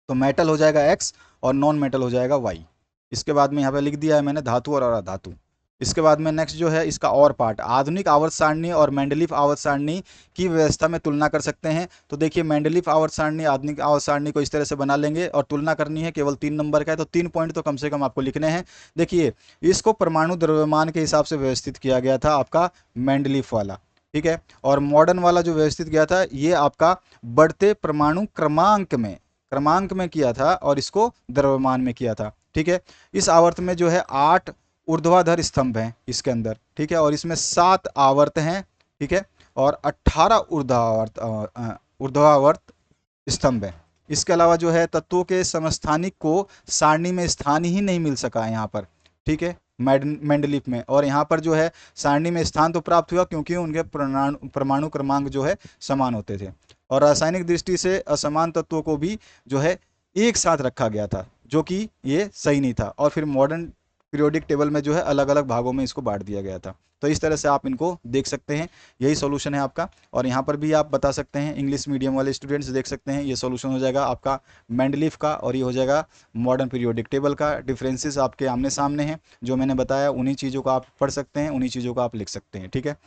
तो मेटल हो जाएगा एक्स और नॉन मेटल हो जाएगा वाई। इसके बाद में यहाँ पे लिख दिया है मैंने धातु और अधातु। इसके बाद में नेक्स्ट जो है इसका और पार्ट, आधुनिक आवर्त सारणी और मेंडलीफ आवर्त सारणी की व्यवस्था में तुलना कर सकते हैं। तो देखिए, मेंडलीफ आवर्त सारणी आधुनिक आवर्त सारणी को इस तरह से बना लेंगे, और तुलना करनी है, केवल 3 नंबर का है, तो 3 पॉइंट तो कम से कम आपको लिखने हैं। देखिए, इसको परमाणु द्रव्यमान के हिसाब से व्यवस्थित किया गया था आपका मेंडलीफ वाला, ठीक है। और मॉडर्न वाला जो व्यवस्थित किया था, ये आपका बढ़ते परमाणु क्रमांक में किया था, और इसको द्रव्यमान में किया था, ठीक है। इस आवर्त में जो है 8 ऊर्ध्वाधर स्तंभ हैं इसके अंदर, ठीक है। और इसमें 7 आवर्त हैं, ठीक है, और 18 ऊर्ध्वावर्त स्तंभ हैं। इसके अलावा जो है तत्वों के समस्थानिक को सारणी में स्थान ही नहीं मिल सका है यहाँ पर, ठीक है, मेंडलीफ में। और यहाँ पर जो है सारणी में स्थान तो प्राप्त हुआ, क्योंकि उनके परमाणु क्रमांक जो है समान होते थे। और रासायनिक दृष्टि से असमान तत्वों को भी जो है एक साथ रखा गया था, जो कि ये सही नहीं था। और फिर मॉडर्न पीरियोडिक टेबल में जो है अलग अलग भागों में इसको बांट दिया गया था। तो इस तरह से आप इनको देख सकते हैं, यही सॉल्यूशन है आपका। और यहाँ पर भी आप बता सकते हैं, इंग्लिश मीडियम वाले स्टूडेंट्स देख सकते हैं, ये सॉल्यूशन हो जाएगा आपका मेंडलीफ का, और ये हो जाएगा मॉडर्न पीरियोडिक टेबल का। डिफरेंसेस आपके आमने सामने हैं, जो मैंने बताया उन्हीं चीज़ों को आप पढ़ सकते हैं, उन्हीं चीज़ों को आप लिख सकते हैं, ठीक है।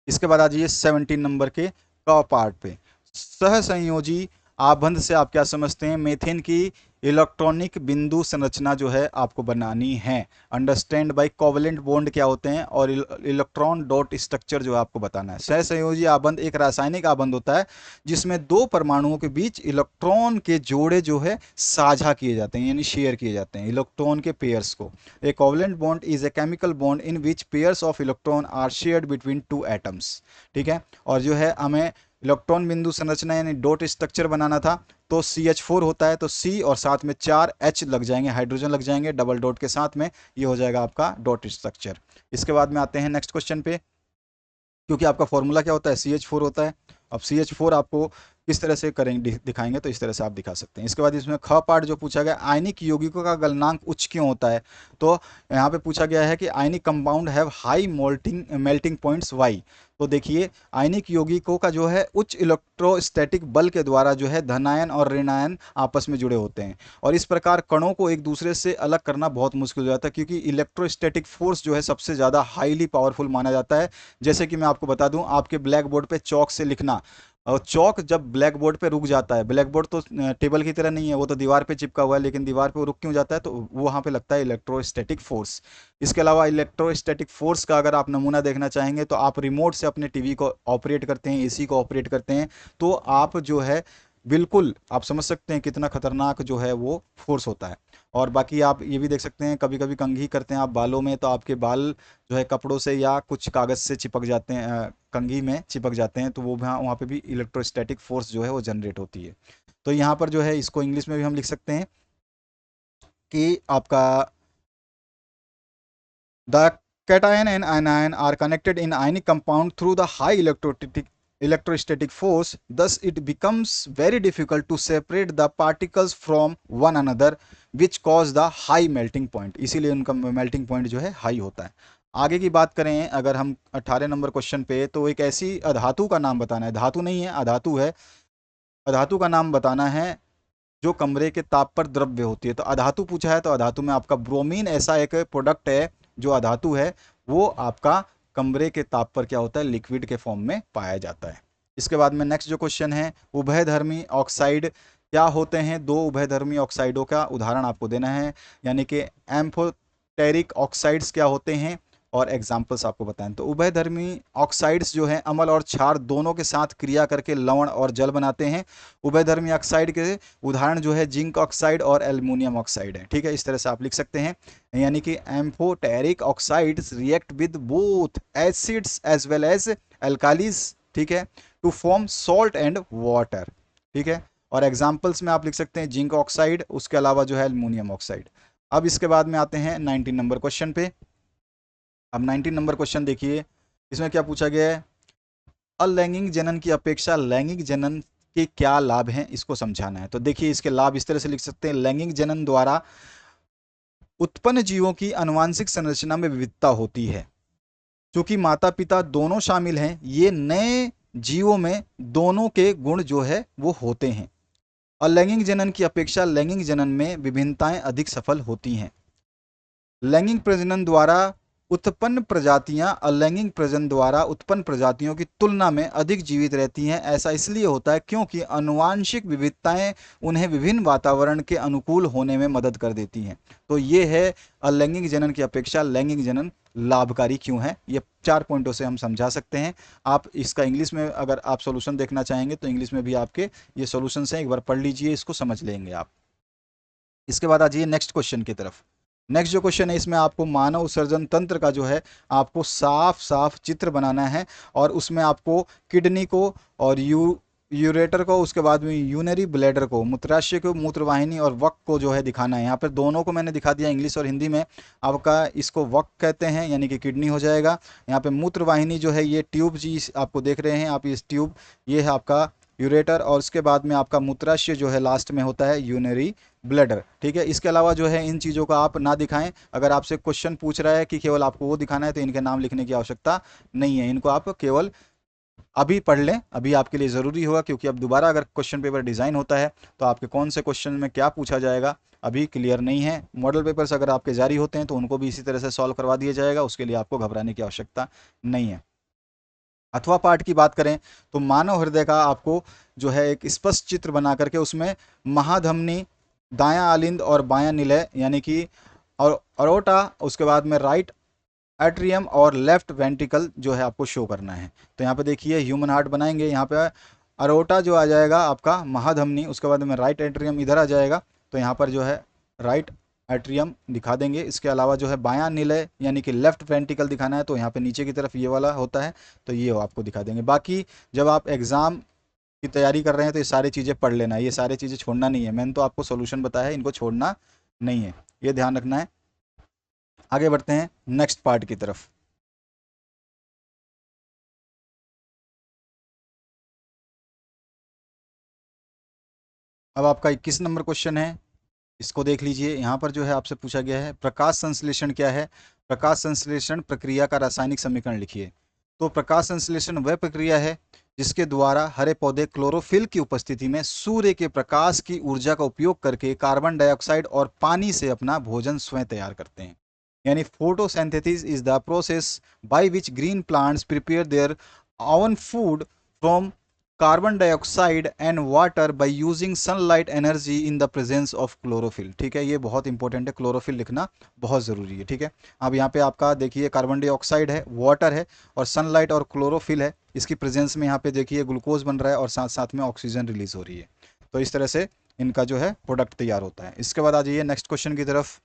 इसके बाद आ जाइए 17 नंबर के क पार्ट पे। सहसंयोजी आबंध से आप क्या समझते हैं, मेथेन की इलेक्ट्रॉनिक बिंदु संरचना जो है आपको बनानी है। अंडरस्टैंड बाय कोवलेंट बॉन्ड क्या होते हैं, और इलेक्ट्रॉन डॉट स्ट्रक्चर जो है आपको बताना है। सहसंयोजी आबंध एक रासायनिक आबंध होता है, जिसमें 2 परमाणुओं के बीच इलेक्ट्रॉन के जोड़े जो है साझा किए जाते हैं, यानी शेयर किए जाते हैं इलेक्ट्रॉन के पेयर्स को। A covalent bond is a chemical bond in which pairs of electron are shared between 2 atoms, ठीक है। और जो है हमें इलेक्ट्रॉन बिंदु संरचना यानी डॉट स्ट्रक्चर बनाना था, तो CH4 होता है, तो C और साथ में 4 H लग जाएंगे, हाइड्रोजन लग जाएंगे डबल डॉट के साथ में, ये हो जाएगा आपका डॉट स्ट्रक्चर। इसके बाद में आते हैं नेक्स्ट क्वेश्चन पे, क्योंकि आपका फॉर्मूला क्या होता है, CH4 होता है। अब CH4 आपको किस तरह से करेंगे दिखाएंगे, तो इस तरह से आप दिखा सकते हैं। इसके बाद इसमें ख पार्ट जो पूछा गया, आयनिक यौगिकों का गलनांक उच्च क्यों होता है। तो यहाँ पे पूछा गया है कि ionic compound have high melting points why. तो देखिए आयनिक यौगिकों का जो है उच्च इलेक्ट्रोस्टैटिक बल के द्वारा जो है धनायन और ऋणायन आपस में जुड़े होते हैं, और इस प्रकार कणों को एक दूसरे से अलग करना बहुत मुश्किल हो जाता है, क्योंकि इलेक्ट्रोस्टैटिक फोर्स जो है सबसे ज़्यादा हाईली पावरफुल माना जाता है। जैसे कि मैं आपको बता दूं, आपके ब्लैक बोर्ड पे चौक से लिखना, और चौक जब ब्लैक बोर्ड पे रुक जाता है, ब्लैक बोर्ड तो टेबल की तरह नहीं है, वो तो दीवार पे चिपका हुआ है, लेकिन दीवार पे वो रुक क्यों जाता है, तो वहाँ पे लगता है इलेक्ट्रोस्टैटिक फोर्स। इसके अलावा इलेक्ट्रोस्टैटिक फोर्स का अगर आप नमूना देखना चाहेंगे, तो आप रिमोट से अपने टीवी को ऑपरेट करते हैं, एसी को ऑपरेट करते हैं, तो आप जो है बिल्कुल आप समझ सकते हैं कितना खतरनाक जो है वो फोर्स होता है। और बाकी आप ये भी देख सकते हैं, कभी कभी कंघी करते हैं आप बालों में, तो आपके बाल जो है कपड़ों से या कुछ कागज़ से चिपक जाते हैं, कंघी में चिपक जाते हैं, तो वो वहाँ वहाँ पे भी इलेक्ट्रोस्टैटिक फोर्स जो है वो जनरेट होती है। तो यहाँ पर जो है इसको इंग्लिश में भी हम लिख सकते हैं कि आपका the cation and anion are connected in ionic compound through the high electrostatic force. Thus, it becomes very difficult to separate the particles from one another, which cause the high melting point. इसीलिए उनका melting point जो है high होता है। आगे की बात करें अगर हम 18 नंबर क्वेश्चन पे, तो एक ऐसी अधातु का नाम बताना है, धातु नहीं है अधातु है, अधातु का नाम बताना है जो कमरे के ताप पर द्रव्य होती है। तो अधातु पूछा है, तो अधातु में आपका ब्रोमीन ऐसा एक प्रोडक्ट है जो अधातु है, वो आपका कमरे के ताप पर क्या होता है, लिक्विड के फॉर्म में पाया जाता है। इसके बाद में नेक्स्ट जो क्वेश्चन है, उभयधर्मी ऑक्साइड क्या होते हैं। दो उभयधर्मी ऑक्साइडों का उदाहरण आपको देना है, यानी कि एम्फोटेरिक ऑक्साइड्स क्या होते हैं और एग्जाम्पल्स आपको बताएं। तो उभयधर्मी ऑक्साइड्स जो हैं अम्ल और क्षार दोनों के साथ क्रिया करके लवण और जल बनाते हैं। उभयधर्मी ऑक्साइड के उदाहरण जो है जिंक ऑक्साइड और एल्युमिनियम ऑक्साइड है। ठीक है, इस तरह से आप लिख सकते हैं, यानी कि amphoteric oxides react with both acids as well as alkalis, ठीक है, to form salt and water. ठीक है, और एग्जाम्पल्स में आप लिख सकते हैं जिंक ऑक्साइड, उसके अलावा जो है एल्युमिनियम ऑक्साइड। अब इसके बाद में आते हैं 19 नंबर क्वेश्चन पे। अब 19 नंबर क्वेश्चन देखिए, इसमें क्या पूछा गया है, अलैंगिक जनन की अपेक्षा लैंगिक जनन के क्या लाभ हैं, इसको समझाना है। तो देखिए इसके लाभ इस तरह से लिख सकते हैं, लैंगिक जनन द्वारा उत्पन्न जीवों की आनुवंशिक संरचना में विविधता होती है, क्योंकि माता पिता दोनों शामिल हैं, ये नए जीवों में दोनों के गुण जो है वो होते हैं। अलैंगिक जनन की अपेक्षा लैंगिक जनन में विभिन्नताएं अधिक सफल होती हैं। लैंगिक प्रजनन द्वारा उत्पन्न प्रजातियां अलैंगिक प्रजनन द्वारा उत्पन्न प्रजातियों की तुलना में अधिक जीवित रहती हैं। ऐसा इसलिए होता है क्योंकि आनुवांशिक विविधताएं उन्हें विभिन्न वातावरण के अनुकूल होने में मदद कर देती हैं। तो ये है अलैंगिक जनन की अपेक्षा लैंगिक जनन लाभकारी क्यों है, ये 4 पॉइंटों से हम समझा सकते हैं। आप इसका इंग्लिश में अगर आप सॉल्यूशन देखना चाहेंगे, तो इंग्लिश में भी आपके ये सॉल्यूशंस हैं, एक बार पढ़ लीजिए, इसको समझ लेंगे आप। इसके बाद आ जाइए नेक्स्ट क्वेश्चन की तरफ। नेक्स्ट जो क्वेश्चन है, इसमें आपको मानव उत्सर्जन तंत्र का जो है आपको साफ साफ चित्र बनाना है, और उसमें आपको किडनी को और यूरेटर को, उसके बाद में यूनरी ब्लैडर को, मूत्राशय को, मूत्रवाहिनी और वक को जो है दिखाना है। यहाँ पर दोनों को मैंने दिखा दिया इंग्लिश और हिंदी में। आपका इसको वक कहते हैं, यानी कि किडनी हो जाएगा। यहाँ पे मूत्रवाहिनी जो है ये ट्यूब जी आपको देख रहे हैं आप, इस ट्यूब ये है आपका यूरेटर, और उसके बाद में आपका मूत्राशय जो है लास्ट में होता है यूनरी ब्लैडर। ठीक है, इसके अलावा जो है इन चीज़ों का आप ना दिखाएं। अगर आपसे क्वेश्चन पूछ रहा है कि केवल आपको वो दिखाना है, तो इनके नाम लिखने की आवश्यकता नहीं है, इनको आप केवल अभी पढ़ लें, अभी आपके लिए ज़रूरी होगा, क्योंकि अब दोबारा अगर क्वेश्चन पेपर डिज़ाइन होता है, तो आपके कौन से क्वेश्चन में क्या पूछा जाएगा अभी क्लियर नहीं है। मॉडल पेपर्स अगर आपके जारी होते हैं, तो उनको भी इसी तरह से सॉल्व करवा दिया जाएगा, उसके लिए आपको घबराने की आवश्यकता नहीं है। अथवा पाठ की बात करें, तो मानव हृदय का आपको जो है एक स्पष्ट चित्र बना करके उसमें महाधमनी, दायां आलिंद और बायां निलय, यानी कि और अरोटा, उसके बाद में राइट एट्रियम और लेफ्ट वेंट्रिकल जो है आपको शो करना है। तो यहाँ पे देखिए ह्यूमन हार्ट बनाएंगे, यहाँ पे अरोटा जो आ जाएगा आपका महाधमनी, उसके बाद में राइट एट्रियम इधर आ जाएगा, तो यहाँ पर जो है राइट एट्रियम दिखा देंगे। इसके अलावा जो है बायां निलय यानी कि लेफ्ट वेंट्रिकल दिखाना है, तो यहाँ पे नीचे की तरफ ये वाला होता है, तो ये आपको दिखा देंगे। बाकी जब आप एग्ज़ाम की तैयारी कर रहे हैं, तो ये सारी चीज़ें पढ़ लेना है, ये सारी चीज़ें छोड़ना नहीं है। मैंने तो आपको सोल्यूशन बताया है, इनको छोड़ना नहीं है, ये ध्यान रखना है। आगे बढ़ते हैं नेक्स्ट पार्ट की तरफ। अब आपका 21 नंबर क्वेश्चन है, इसको देख लीजिए। यहाँ पर जो है आपसे पूछा गया है प्रकाश संश्लेषण क्या है। प्रकाश संश्लेषण प्रक्रिया का रासायनिक समीकरण लिखिए। तो प्रकाश संश्लेषण वह प्रक्रिया है जिसके द्वारा हरे पौधे क्लोरोफिल की उपस्थिति में सूर्य के प्रकाश की ऊर्जा का उपयोग करके कार्बन डाइऑक्साइड और पानी से अपना भोजन स्वयं तैयार करते हैं। यानी photosynthesis is the process by which green plants prepare their own food from carbon dioxide and water by using sunlight energy in the presence of chlorophyll. ठीक है, ये बहुत इंपॉर्टेंट है, क्लोरोफिल लिखना बहुत ज़रूरी है। ठीक है, अब यहाँ पे आपका देखिए कार्बन डाइऑक्साइड है, वाटर है और सनलाइट और क्लोरोफिल है, इसकी प्रेजेंस में यहाँ पे देखिए ग्लूकोज बन रहा है और साथ साथ में ऑक्सीजन रिलीज हो रही है। तो इस तरह से इनका जो है प्रोडक्ट तैयार होता है। इसके बाद आ जाइए नेक्स्ट क्वेश्चन की तरफ।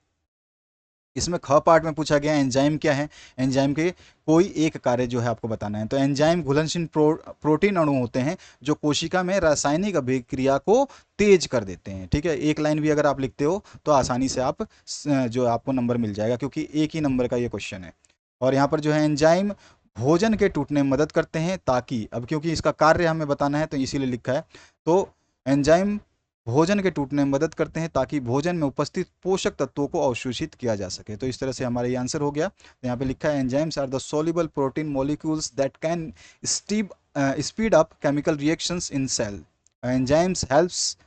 इसमें ख पार्ट में पूछा गया एंजाइम क्या है। एंजाइम के कोई एक कार्य जो है आपको बताना है। तो एंजाइम घुलनशील प्रोटीन अणु होते हैं जो कोशिका में रासायनिक अभिक्रिया को तेज कर देते हैं। ठीक है, एक लाइन भी अगर आप लिखते हो तो आसानी से आप जो आपको नंबर मिल जाएगा, क्योंकि एक ही नंबर का ये क्वेश्चन है। और यहाँ पर जो है एंजाइम भोजन के टूटने में मदद करते हैं, ताकि अब क्योंकि इसका कार्य हमें बताना है तो इसीलिए लिखा है। तो एंजाइम भोजन के टूटने में मदद करते हैं ताकि भोजन में उपस्थित पोषक तत्वों को अवशोषित किया जा सके। तो इस तरह से हमारा ये आंसर हो गया। तो यहाँ पे लिखा है enzymes are the soluble protein molecules that can speed up chemical reactions in cell. Enzymes helps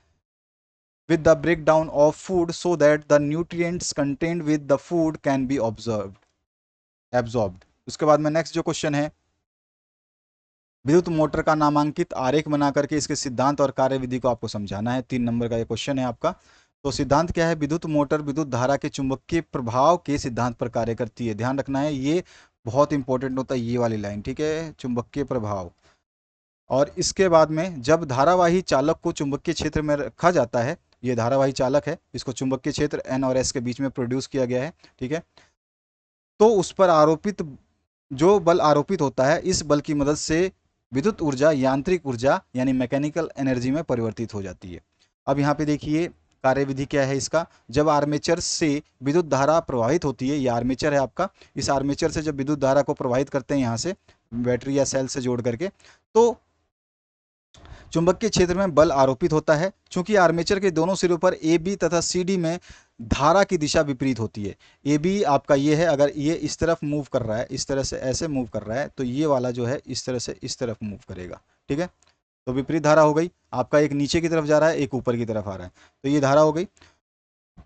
with the breakdown of food so that the nutrients contained with the food can be absorbed। उसके बाद में next जो question है, विद्युत motor का नामांकित आरेख बना करके इसके सिद्धांत और कार्यविधि को आपको समझाना है। 3 नंबर का ये क्वेश्चन है आपका। तो सिद्धांत क्या है, विद्युत मोटर विद्युत धारा के चुंबकीय प्रभाव के सिद्धांत पर कार्य करती है। ध्यान रखना है, ये बहुत इंपॉर्टेंट होता है ये वाली लाइन। ठीक है, चुंबकीय प्रभाव। और इसके बाद में जब धारावाही चालक को चुंबकीय क्षेत्र में रखा जाता है, ये धारावाही चालक है, इसको चुंबकीय क्षेत्र N और S के बीच में प्रोड्यूस किया गया है। ठीक है, तो उस पर आरोपित जो बल आरोपित होता है, इस बल की मदद से विद्युत ऊर्जा यांत्रिक ऊर्जा यानी मैकेनिकल एनर्जी में परिवर्तित हो जाती है। अब यहाँ पे देखिए कार्यविधि क्या है इसका। जब आर्मेचर से विद्युत धारा प्रवाहित होती है, ये आर्मेचर है आपका, इस आर्मेचर से जब विद्युत धारा को प्रवाहित करते हैं यहाँ से बैटरी या सेल से जोड़ करके, तो चुंबकीय क्षेत्र में बल आरोपित होता है। चूंकि आर्मेचर के दोनों सिरों पर ए बी तथा सी डी में धारा की दिशा विपरीत होती है। ए बी आपका ये है, अगर ये इस तरफ मूव कर रहा है, इस तरह से ऐसे मूव कर रहा है, तो ये वाला जो है इस तरह से इस तरफ मूव करेगा। ठीक है, तो विपरीत धारा हो गई आपका, एक नीचे की तरफ जा रहा है, एक ऊपर की तरफ आ रहा है, तो ये धारा हो गई।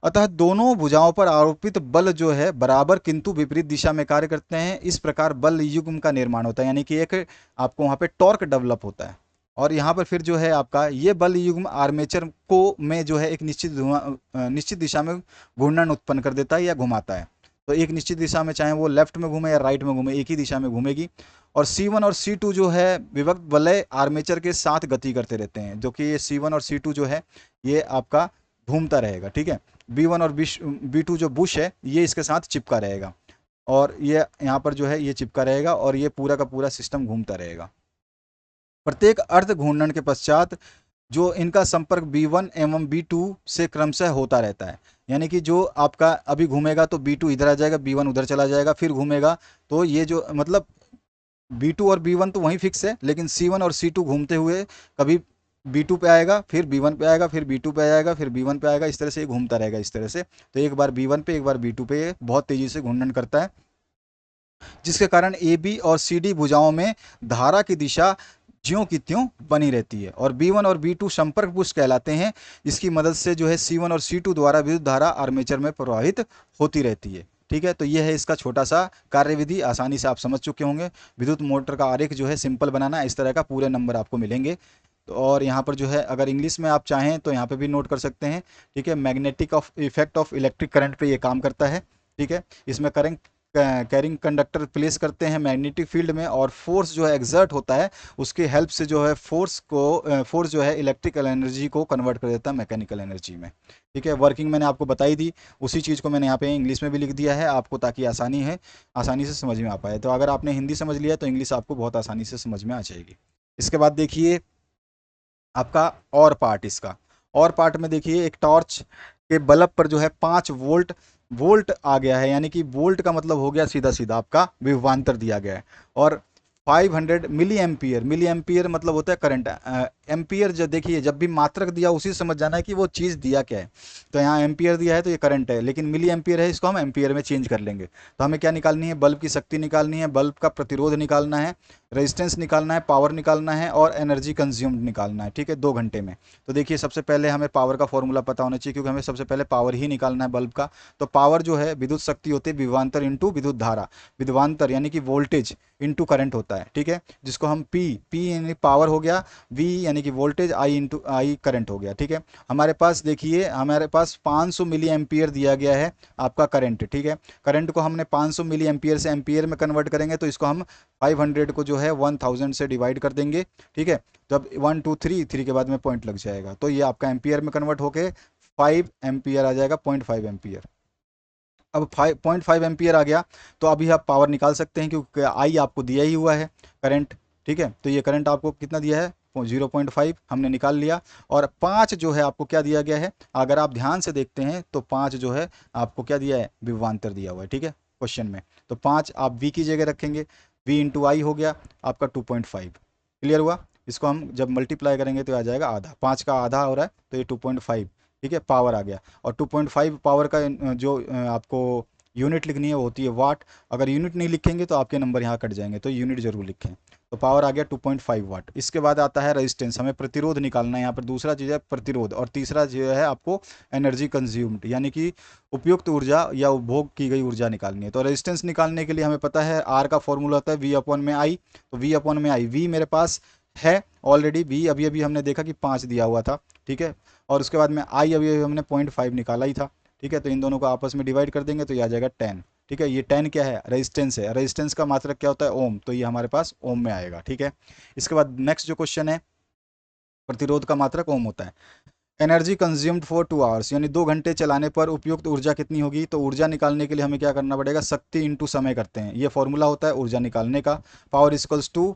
अतः दोनों भुजाओं पर आरोपित बल जो है बराबर किंतु विपरीत दिशा में कार्य करते हैं। इस प्रकार बल युग्म का निर्माण होता है, यानी कि एक आपको वहाँ पे टॉर्क डेवलप होता है। और यहाँ पर फिर जो है आपका ये बल युग्म आर्मेचर को में जो है एक निश्चित दिशा में घूर्णन उत्पन्न कर देता है या घुमाता है। तो एक निश्चित दिशा में, चाहे वो लेफ्ट में घूमे या राइट में घूमे, एक ही दिशा में घूमेगी। और C1 और C2 जो है विभक्त वलय आर्मेचर के साथ गति करते रहते हैं, जो कि ये C1 और C2 जो है ये आपका घूमता रहेगा। ठीक है, B1 और B2 जो बुश है ये इसके साथ चिपका रहेगा, और ये यहाँ पर जो है ये चिपका रहेगा, और ये पूरा का पूरा सिस्टम घूमता रहेगा। प्रत्येक अर्ध घूर्णन के पश्चात जो इनका संपर्क B1 एवं B2 से क्रमशः होता रहता है। यानी कि जो आपका अभी घूमेगा तो B2 इधर आ जाएगा, B1 उधर चला जाएगा, फिर घूमेगा तो ये जो मतलब B2 और B1 तो वहीं फिक्स है, लेकिन C1 और C2 घूमते हुए कभी B2 पे आएगा, फिर B1 पे आएगा, फिर B2 पे आएगा, फिर B1 पे आएगा, इस तरह से ये घूमता रहेगा इस तरह से। तो एक बार B1 पे एक बार B2 पे ये बहुत तेज़ी से घूर्णन करता है, जिसके कारण AB और CD भुजाओं में धारा की दिशा ज्यों की त्यों बनी रहती है। और B1 और B2 संपर्क पुष्प कहलाते हैं, इसकी मदद से जो है C1 और C2 द्वारा विद्युत धारा आर्मेचर में प्रवाहित होती रहती है। ठीक है, तो ये है इसका छोटा सा कार्यविधि, आसानी से आप समझ चुके होंगे। विद्युत मोटर का आरेख जो है सिंपल बनाना, इस तरह का पूरे नंबर आपको मिलेंगे। तो और यहाँ पर जो है अगर इंग्लिश में आप चाहें तो यहाँ पे भी नोट कर सकते हैं। ठीक है, magnetic of effect of electric current पे ये काम करता है। ठीक है, इसमें करंट कैरिंग कंडक्टर प्लेस करते हैं मैग्नेटिक फील्ड में, और फोर्स जो है एग्जर्ट होता है, उसके हेल्प से जो है फोर्स जो है इलेक्ट्रिकल एनर्जी को कन्वर्ट कर देता है मैकेनिकल एनर्जी में। ठीक है, वर्किंग मैंने आपको बताई दी, उसी चीज़ को मैंने यहाँ पे इंग्लिश में भी लिख दिया है आपको, ताकि आसानी से समझ में आ पाए। तो अगर आपने हिंदी समझ लिया तो इंग्लिश आपको बहुत आसानी से समझ में आ जाएगी। इसके बाद देखिए आपका और पार्ट, इसका और पार्ट में देखिए एक टॉर्च के बल्ब पर जो है 5 वोल्ट आ गया है, यानी कि वोल्ट का मतलब हो गया सीधा सीधा आपका विभवांतर दिया गया है। और 500 मिली एम्पियर मतलब होता है करंट, एम्पियर जब देखिए, जब भी मात्रक दिया उसी समझ जाना है कि वो चीज़ दिया क्या है। तो यहाँ एम्पियर दिया है तो ये करंट है, लेकिन मिली एम्पियर है, इसको हम एम्पियर में चेंज कर लेंगे। तो हमें क्या निकालनी है, बल्ब की शक्ति निकालनी है, बल्ब का प्रतिरोध निकालना है, रेजिस्टेंस निकालना है, पावर निकालना है और एनर्जी कंज्यूम्ड निकालना है, ठीक है, 2 घंटे में। तो देखिए सबसे पहले हमें पावर का फॉर्मूला पता होना चाहिए, क्योंकि हमें सबसे पहले पावर ही निकालना है बल्ब का। तो पावर जो है विद्युत शक्ति होती है विभवांतर इंटू विद्युत धारा। विभवांतर यानी कि वोल्टेज इंटू करंट होता है, ठीक है, जिसको हम पी यानी पावर हो गया, वी यानी कि voltage, I into I current हो गया, ठीक है। हमारे पास देखिए, हमारे पास 500 मिली एम्पियर दिया गया है आपका करंट, ठीक है। करंट को हमने 500 मिली एम्पियर से एम्पियर में कन्वर्ट करेंगे, तो इसको हम 500 को जो है 1000 से डिवाइड कर देंगे, ठीक है। जब 1 2 3 3 के बाद में पॉइंट लग जाएगा, तो ये आपका एम्पियर में कन्वर्ट होके 5 एम्पियर आ जाएगा, 0.5 एम्पियर। अब 5.5 एम्पियर आ गया, तो अभी आप पावर निकाल सकते हैं, क्योंकि आई आपको दिया ही हुआ है करंट, ठीक है। तो ये करंट आपको कितना दिया है, 0.5 हमने निकाल लिया। और 5 जो है आपको क्या दिया गया है, अगर आप ध्यान से देखते हैं तो 5 जो है आपको क्या दिया है, विभवांतर दिया हुआ है, ठीक है, क्वेश्चन में। तो 5 आप वी की जगह रखेंगे, वी इंटू आई हो गया आपका 2.5। क्लियर हुआ। इसको हम जब मल्टीप्लाई करेंगे तो आ जाएगा आधा, 5 का आधा हो रहा है तो ये 2.5, ठीक है, पावर आ गया। और 2.5 पावर का जो आपको यूनिट लिखनी है वो होती है वाट। अगर यूनिट नहीं लिखेंगे तो आपके नंबर यहाँ कट जाएंगे, तो यूनिट जरूर लिखें। तो पावर आ गया 2.5 वाट। इसके बाद आता है रेजिस्टेंस, हमें प्रतिरोध निकालना है यहाँ पर। दूसरा चीज़ है प्रतिरोध, और तीसरा जो है आपको एनर्जी कंज्यूम्ड, यानी कि उपयुक्त ऊर्जा या उपभोग की गई ऊर्जा निकालनी है। तो रेजिस्टेंस निकालने के लिए हमें पता है आर का फॉर्मूला होता है वी अपॉन में आई। तो वी अपॉन में आई, वी मेरे पास है ऑलरेडी, वी अभी अभी हमने देखा कि 5 दिया हुआ था, ठीक है। और उसके बाद में आई अभी अभी हमने 0.5 निकाला ही था, ठीक है। तो इन दोनों को आपस में डिवाइड कर देंगे तो ये आ जाएगा 10, ठीक है। ये 10 क्या है, रेजिस्टेंस है। रेजिस्टेंस का मात्रक क्या होता है, ओम, तो ये हमारे पास ओम में आएगा, ठीक है। इसके बाद नेक्स्ट जो क्वेश्चन है, प्रतिरोध का मात्रक ओम होता है। एनर्जी कंज्यूम्ड फॉर 2 आवर्स, यानी 2 घंटे चलाने पर उपयुक्त ऊर्जा कितनी होगी। तो ऊर्जा निकालने के लिए हमें क्या करना पड़ेगा, शक्ति इंटू समय करते हैं, ये फॉर्मूला होता है ऊर्जा निकालने का। Power equals to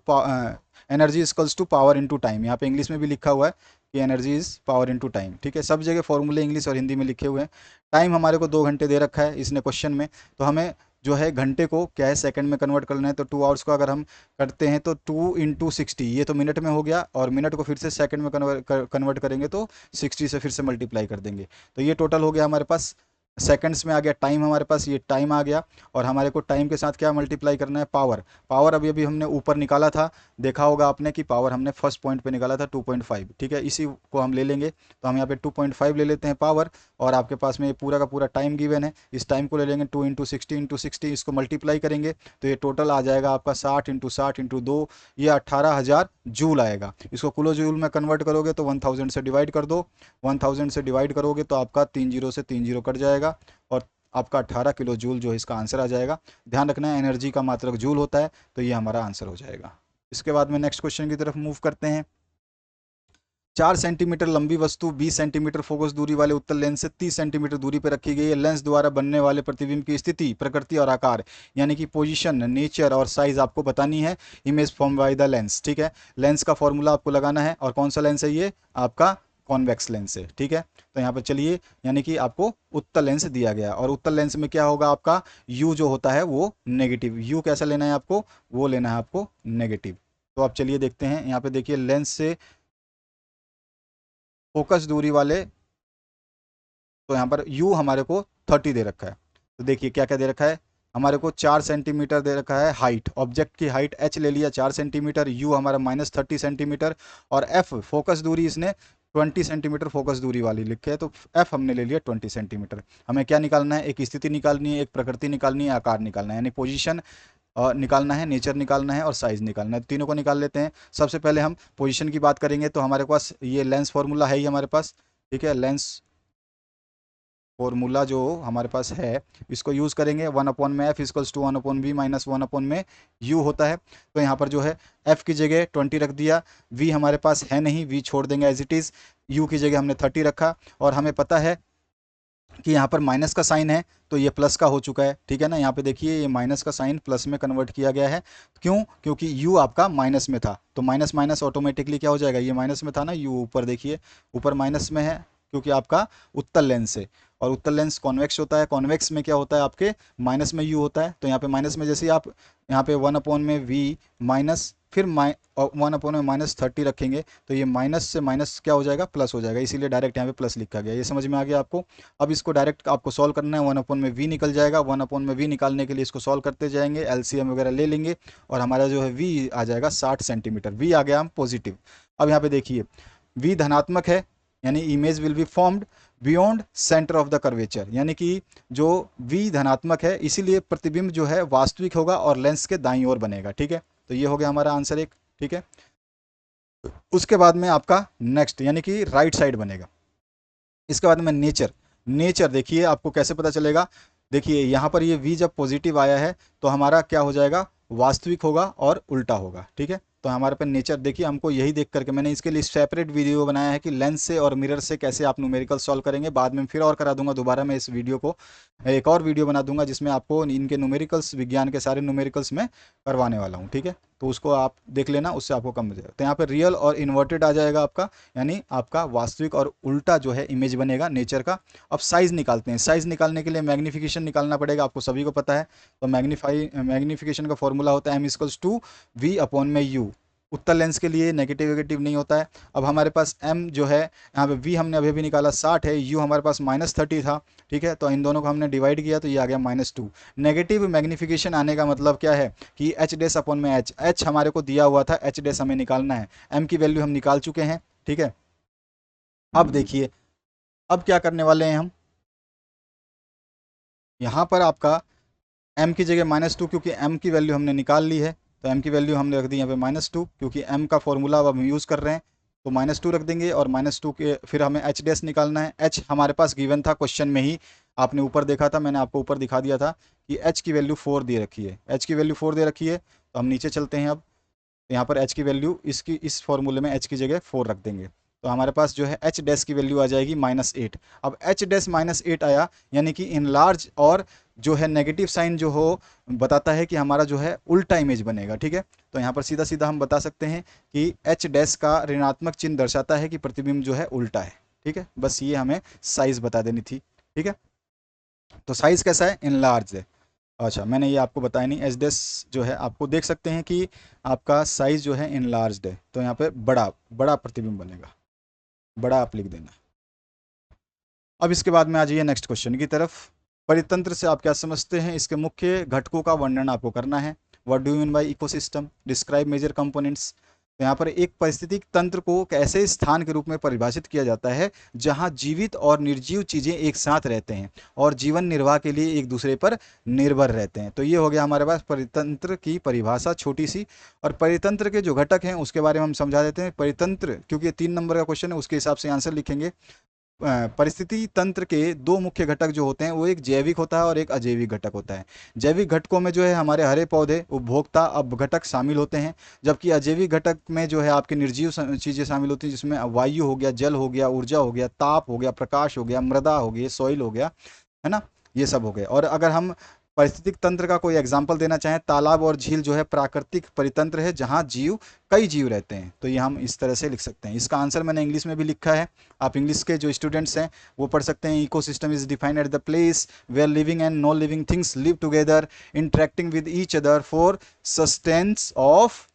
energy equals to power into time. यहाँ पे इंग्लिश में भी लिखा हुआ है कि energy is power into time, ठीक है। सब जगह फॉर्मूले इंग्लिश और हिंदी में लिखे हुए हैं। टाइम हमारे को 2 घंटे दे रखा है इसने क्वेश्चन में, तो हमें जो है घंटे को क्या है सेकंड में कन्वर्ट करना है। तो 2 आवर्स को अगर हम करते हैं तो 2 इंटू 60, ये तो मिनट में हो गया, और मिनट को फिर से सेकंड में कन्वर्ट करेंगे तो 60 से फिर से मल्टीप्लाई कर देंगे। तो ये टोटल हो गया हमारे पास, सेकंड्स में आ गया टाइम हमारे पास, ये टाइम आ गया। और हमारे को टाइम के साथ क्या मल्टीप्लाई करना है, पावर। पावर अभी अभी हमने ऊपर निकाला था, देखा होगा आपने कि पावर हमने फर्स्ट पॉइंट पे निकाला था 2.5, ठीक है। इसी को हम ले लेंगे, तो हम यहाँ पे 2.5 ले लेते हैं पावर, और आपके पास में ये पूरा का पूरा टाइम गिवन है, इस टाइम को ले लेंगे 2 इंटू 60 इसको मल्टीप्लाई करेंगे तो ये टोटल आ जाएगा आपका 60 इंटू 2, ये 18,000 जूल आएगा। इसको किलो जूल में कन्वर्ट करोगे तो 1000 से डिवाइड कर दो, 1000 से डिवाइड करोगे तो आपका 3 जीरो से 3 जीरो कट जाएगा, और आपका 18 किलो जूल जो है इसका आंसर आ जाएगा। ध्यान रखना है एनर्जी का मात्रक जूल होता है, तो ये हमारा आंसर हो जाएगा। इसके बाद में नेक्स्ट क्वेश्चन की तरफ मूव करते हैं। 4 सेंटीमीटर लंबी वस्तु 20 सेंटीमीटर फोकस दूरी वाले उत्तल लेंस से 30 सेंटीमीटर दूरी पर रखी गई है। लेंस द्वारा बनने वाले प्रतिबिंब की स्थिति, प्रकृति और आकार, यानी कि पोजीशन, नेचर और साइज आपको बतानी है। Image form by the lens, ठीक है। लेंस का फॉर्मूला आपको लगाना है, और कौन सा लेंस है ये, आपका कॉन्वेक्स लेंस है, ठीक है। तो यहाँ पर चलिए, यानी कि आपको उत्तल लेंस दिया गया, और उत्तल लेंस में क्या होगा आपका, यू जो होता है वो नेगेटिव। यू कैसा लेना है आपको, वो लेना है आपको नेगेटिव। तो आप चलिए देखते हैं, यहाँ पे देखिए लेंस से फोकस दूरी वाले, तो यहाँ पर u हमारे को 30 दे रखा है। तो देखिए क्या क्या दे रखा है, हमारे को 4 सेंटीमीटर दे रखा है हाइट, ऑब्जेक्ट की हाइट h ले लिया 4 सेंटीमीटर, u हमारा -30 सेंटीमीटर, और f फोकस दूरी इसने 20 सेंटीमीटर फोकस दूरी वाली लिखे है, तो f हमने ले लिया 20 सेंटीमीटर। हमें क्या निकालना है, एक स्थिति निकालनी है, एक प्रकृति निकालनी है, आकार निकालना है, यानी पोजीशन निकालना है, नेचर निकालना है और साइज निकालना है। तीनों को निकाल लेते हैं। सबसे पहले हम पोजीशन की बात करेंगे, तो हमारे पास ये लेंस फॉर्मूला है ही हमारे पास, ठीक है। लेंस फॉर्मूला जो हमारे पास है इसको यूज़ करेंगे, 1/में f equals to 1/v minus 1/में u होता है। तो यहाँ पर जो है f की जगह 20 रख दिया, v हमारे पास है नहीं, v छोड़ देंगे एज इट इज़, u की जगह हमने 30 रखा, और हमें पता है कि यहाँ पर माइनस का साइन है तो ये प्लस का हो चुका है, ठीक है ना। यहाँ पे देखिए ये माइनस का साइन प्लस में कन्वर्ट किया गया है, क्यों, क्योंकि u आपका माइनस में था, तो माइनस माइनस ऑटोमेटिकली क्या हो जाएगा, ये माइनस में था ना, u ऊपर देखिए ऊपर माइनस में है, क्योंकि आपका उत्तल लेंस है, और उत्तल लेंस कॉन्वेक्स होता है। कॉन्वेक्स में क्या होता है, आपके माइनस में u होता है। तो यहाँ पे माइनस में जैसे आप यहाँ पे 1/में v माइनस फिर 1 में -30 रखेंगे तो ये माइनस से माइनस क्या हो जाएगा, प्लस हो जाएगा, इसीलिए डायरेक्ट यहाँ पे प्लस लिखा गया। ये समझ में आ गया आपको। अब इसको डायरेक्ट आपको सॉल्व करना है, 1 में v निकल जाएगा। 1 में v निकालने के लिए इसको सॉल्व करते जाएंगे, एलसीएम वगैरह ले लेंगे और हमारा जो है v आ जाएगा 60 सेंटीमीटर। v आ गया हम पॉजिटिव। अब यहाँ पे देखिए v धनात्मक है, यानी image will be formed beyond centre of the curvature, यानी कि जो v धनात्मक है इसीलिए प्रतिबिंब जो है वास्तविक होगा और लेंस के दाईं ओर बनेगा। ठीक है, तो ये हो गया हमारा आंसर एक। ठीक है, उसके बाद में आपका नेक्स्ट यानी कि राइट साइड बनेगा। इसके बाद में नेचर। नेचर देखिए आपको कैसे पता चलेगा, देखिए यहाँ पर ये v जब पॉजिटिव आया है तो हमारा क्या हो जाएगा, वास्तविक होगा और उल्टा होगा। ठीक है, तो हमारे पे नेचर देखिए, हमको यही देख करके मैंने इसके लिए सेपरेट वीडियो बनाया है कि लेंस से और मिरर से कैसे आप न्यूमेरिकल सॉल्व करेंगे। बाद में फिर और करा दूंगा, दोबारा मैं इस वीडियो को एक और वीडियो बना दूंगा जिसमें आपको इनके न्यूमेरिकल्स, विज्ञान के सारे न्यूमेरिकल्स में करवाने वाला हूँ। ठीक है, तो उसको आप देख लेना, उससे आपको कम हो जाएगा। तो यहाँ पर रियल और इन्वर्टेड आ जाएगा आपका, यानी आपका वास्तविक और उल्टा जो है इमेज बनेगा नेचर का। अब साइज़ निकालते हैं। साइज़ निकालने के लिए मैग्नीफिकेशन निकालना पड़ेगा, आपको सभी को पता है। तो मैग्नीफिकेशन का फॉर्मूला होता है m=v/u। उत्तल लेंस के लिए नेगेटिव नहीं होता है। अब हमारे पास m जो है, यहाँ पे v हमने अभी निकाला 60 है, u हमारे पास -30 था। ठीक है, तो इन दोनों को हमने डिवाइड किया तो ये आ गया -2। नेगेटिव मैग्नीफिकेशन आने का मतलब क्या है कि h' h हमारे को दिया हुआ था, h' हमें निकालना है। m की वैल्यू हम निकाल चुके हैं। ठीक है, अब देखिए अब क्या करने वाले हैं हम, यहाँ पर आपका m की जगह -2, क्योंकि m की वैल्यू हमने निकाल ली है तो m की वैल्यू हमने रख दी यहाँ पे -2, क्योंकि m का फॉर्मूला अब हम यूज़ कर रहे हैं तो -2 रख देंगे। और -2 के फिर हमें h' निकालना है। h हमारे पास गिवन था क्वेश्चन में ही, आपने ऊपर देखा था, मैंने आपको ऊपर दिखा दिया था कि h की वैल्यू 4 दे रखी है। h की वैल्यू 4 दे रखी है, तो हम नीचे चलते हैं। अब यहाँ पर h की वैल्यू इसकी इस फॉर्मूले में h की जगह 4 रख देंगे तो हमारे पास जो है h' की वैल्यू आ जाएगी -8। अब h' -8 आया, यानी कि इन लार्ज और जो है नेगेटिव साइन जो हो बताता है कि हमारा जो है उल्टा इमेज बनेगा। ठीक है, तो यहाँ पर सीधा सीधा हम बता सकते हैं कि h' का ऋणात्मक चिन्ह दर्शाता है कि प्रतिबिंब जो है उल्टा है। ठीक है, बस ये हमें साइज बता देनी थी। ठीक है, तो साइज कैसा है, इनलार्ज है। अच्छा, मैंने ये आपको बताया नहीं, h' जो है आपको देख सकते हैं कि आपका साइज जो है इनलार्ज्ड है, तो यहाँ पे बड़ा बड़ा प्रतिबिंब बनेगा, बड़ा आप लिख देना। अब इसके बाद में आ जाइए नेक्स्ट क्वेश्चन की तरफ। परितंत्र से आप क्या समझते हैं, इसके मुख्य घटकों का वर्णन आपको करना है। What do you mean by ecosystem, describe major components. तो यहाँ पर एक पारिस्थितिक तंत्र को एक ऐसे स्थान के रूप में परिभाषित किया जाता है जहाँ जीवित और निर्जीव चीज़ें एक साथ रहते हैं और जीवन निर्वाह के लिए एक दूसरे पर निर्भर रहते हैं। तो ये हो गया हमारे पास परितंत्र की परिभाषा छोटी सी। और परितंत्र के जो घटक हैं उसके बारे में हम समझा देते हैं। परितंत्र, क्योंकि 3 नंबर का क्वेश्चन है उसके हिसाब से आंसर लिखेंगे। परिस्थिति तंत्र के 2 मुख्य घटक जो होते हैं वो एक जैविक होता है और एक अजैविक घटक होता है। जैविक घटकों में जो है हमारे हरे पौधे, उपभोक्ता, अपघटक शामिल होते हैं, जबकि अजैविक घटक में जो है आपकी निर्जीव चीज़ें शामिल होती हैं, जिसमें वायु हो गया, जल हो गया, ऊर्जा हो गया, ताप हो गया, प्रकाश हो गया, मृदा हो गई, सॉइल हो गया, है ना, ये सब हो गए। और अगर हम पारिस्थितिक तंत्र का कोई एग्जाम्पल देना चाहें, तालाब और झील जो है प्राकृतिक परितंत्र है जहाँ कई जीव रहते हैं, तो ये हम इस तरह से लिख सकते हैं। इसका आंसर मैंने इंग्लिश में भी लिखा है, आप इंग्लिश के जो स्टूडेंट्स हैं वो पढ़ सकते हैं। Ecosystem is defined at the place where living and non living things live together interacting with each other for sustenance of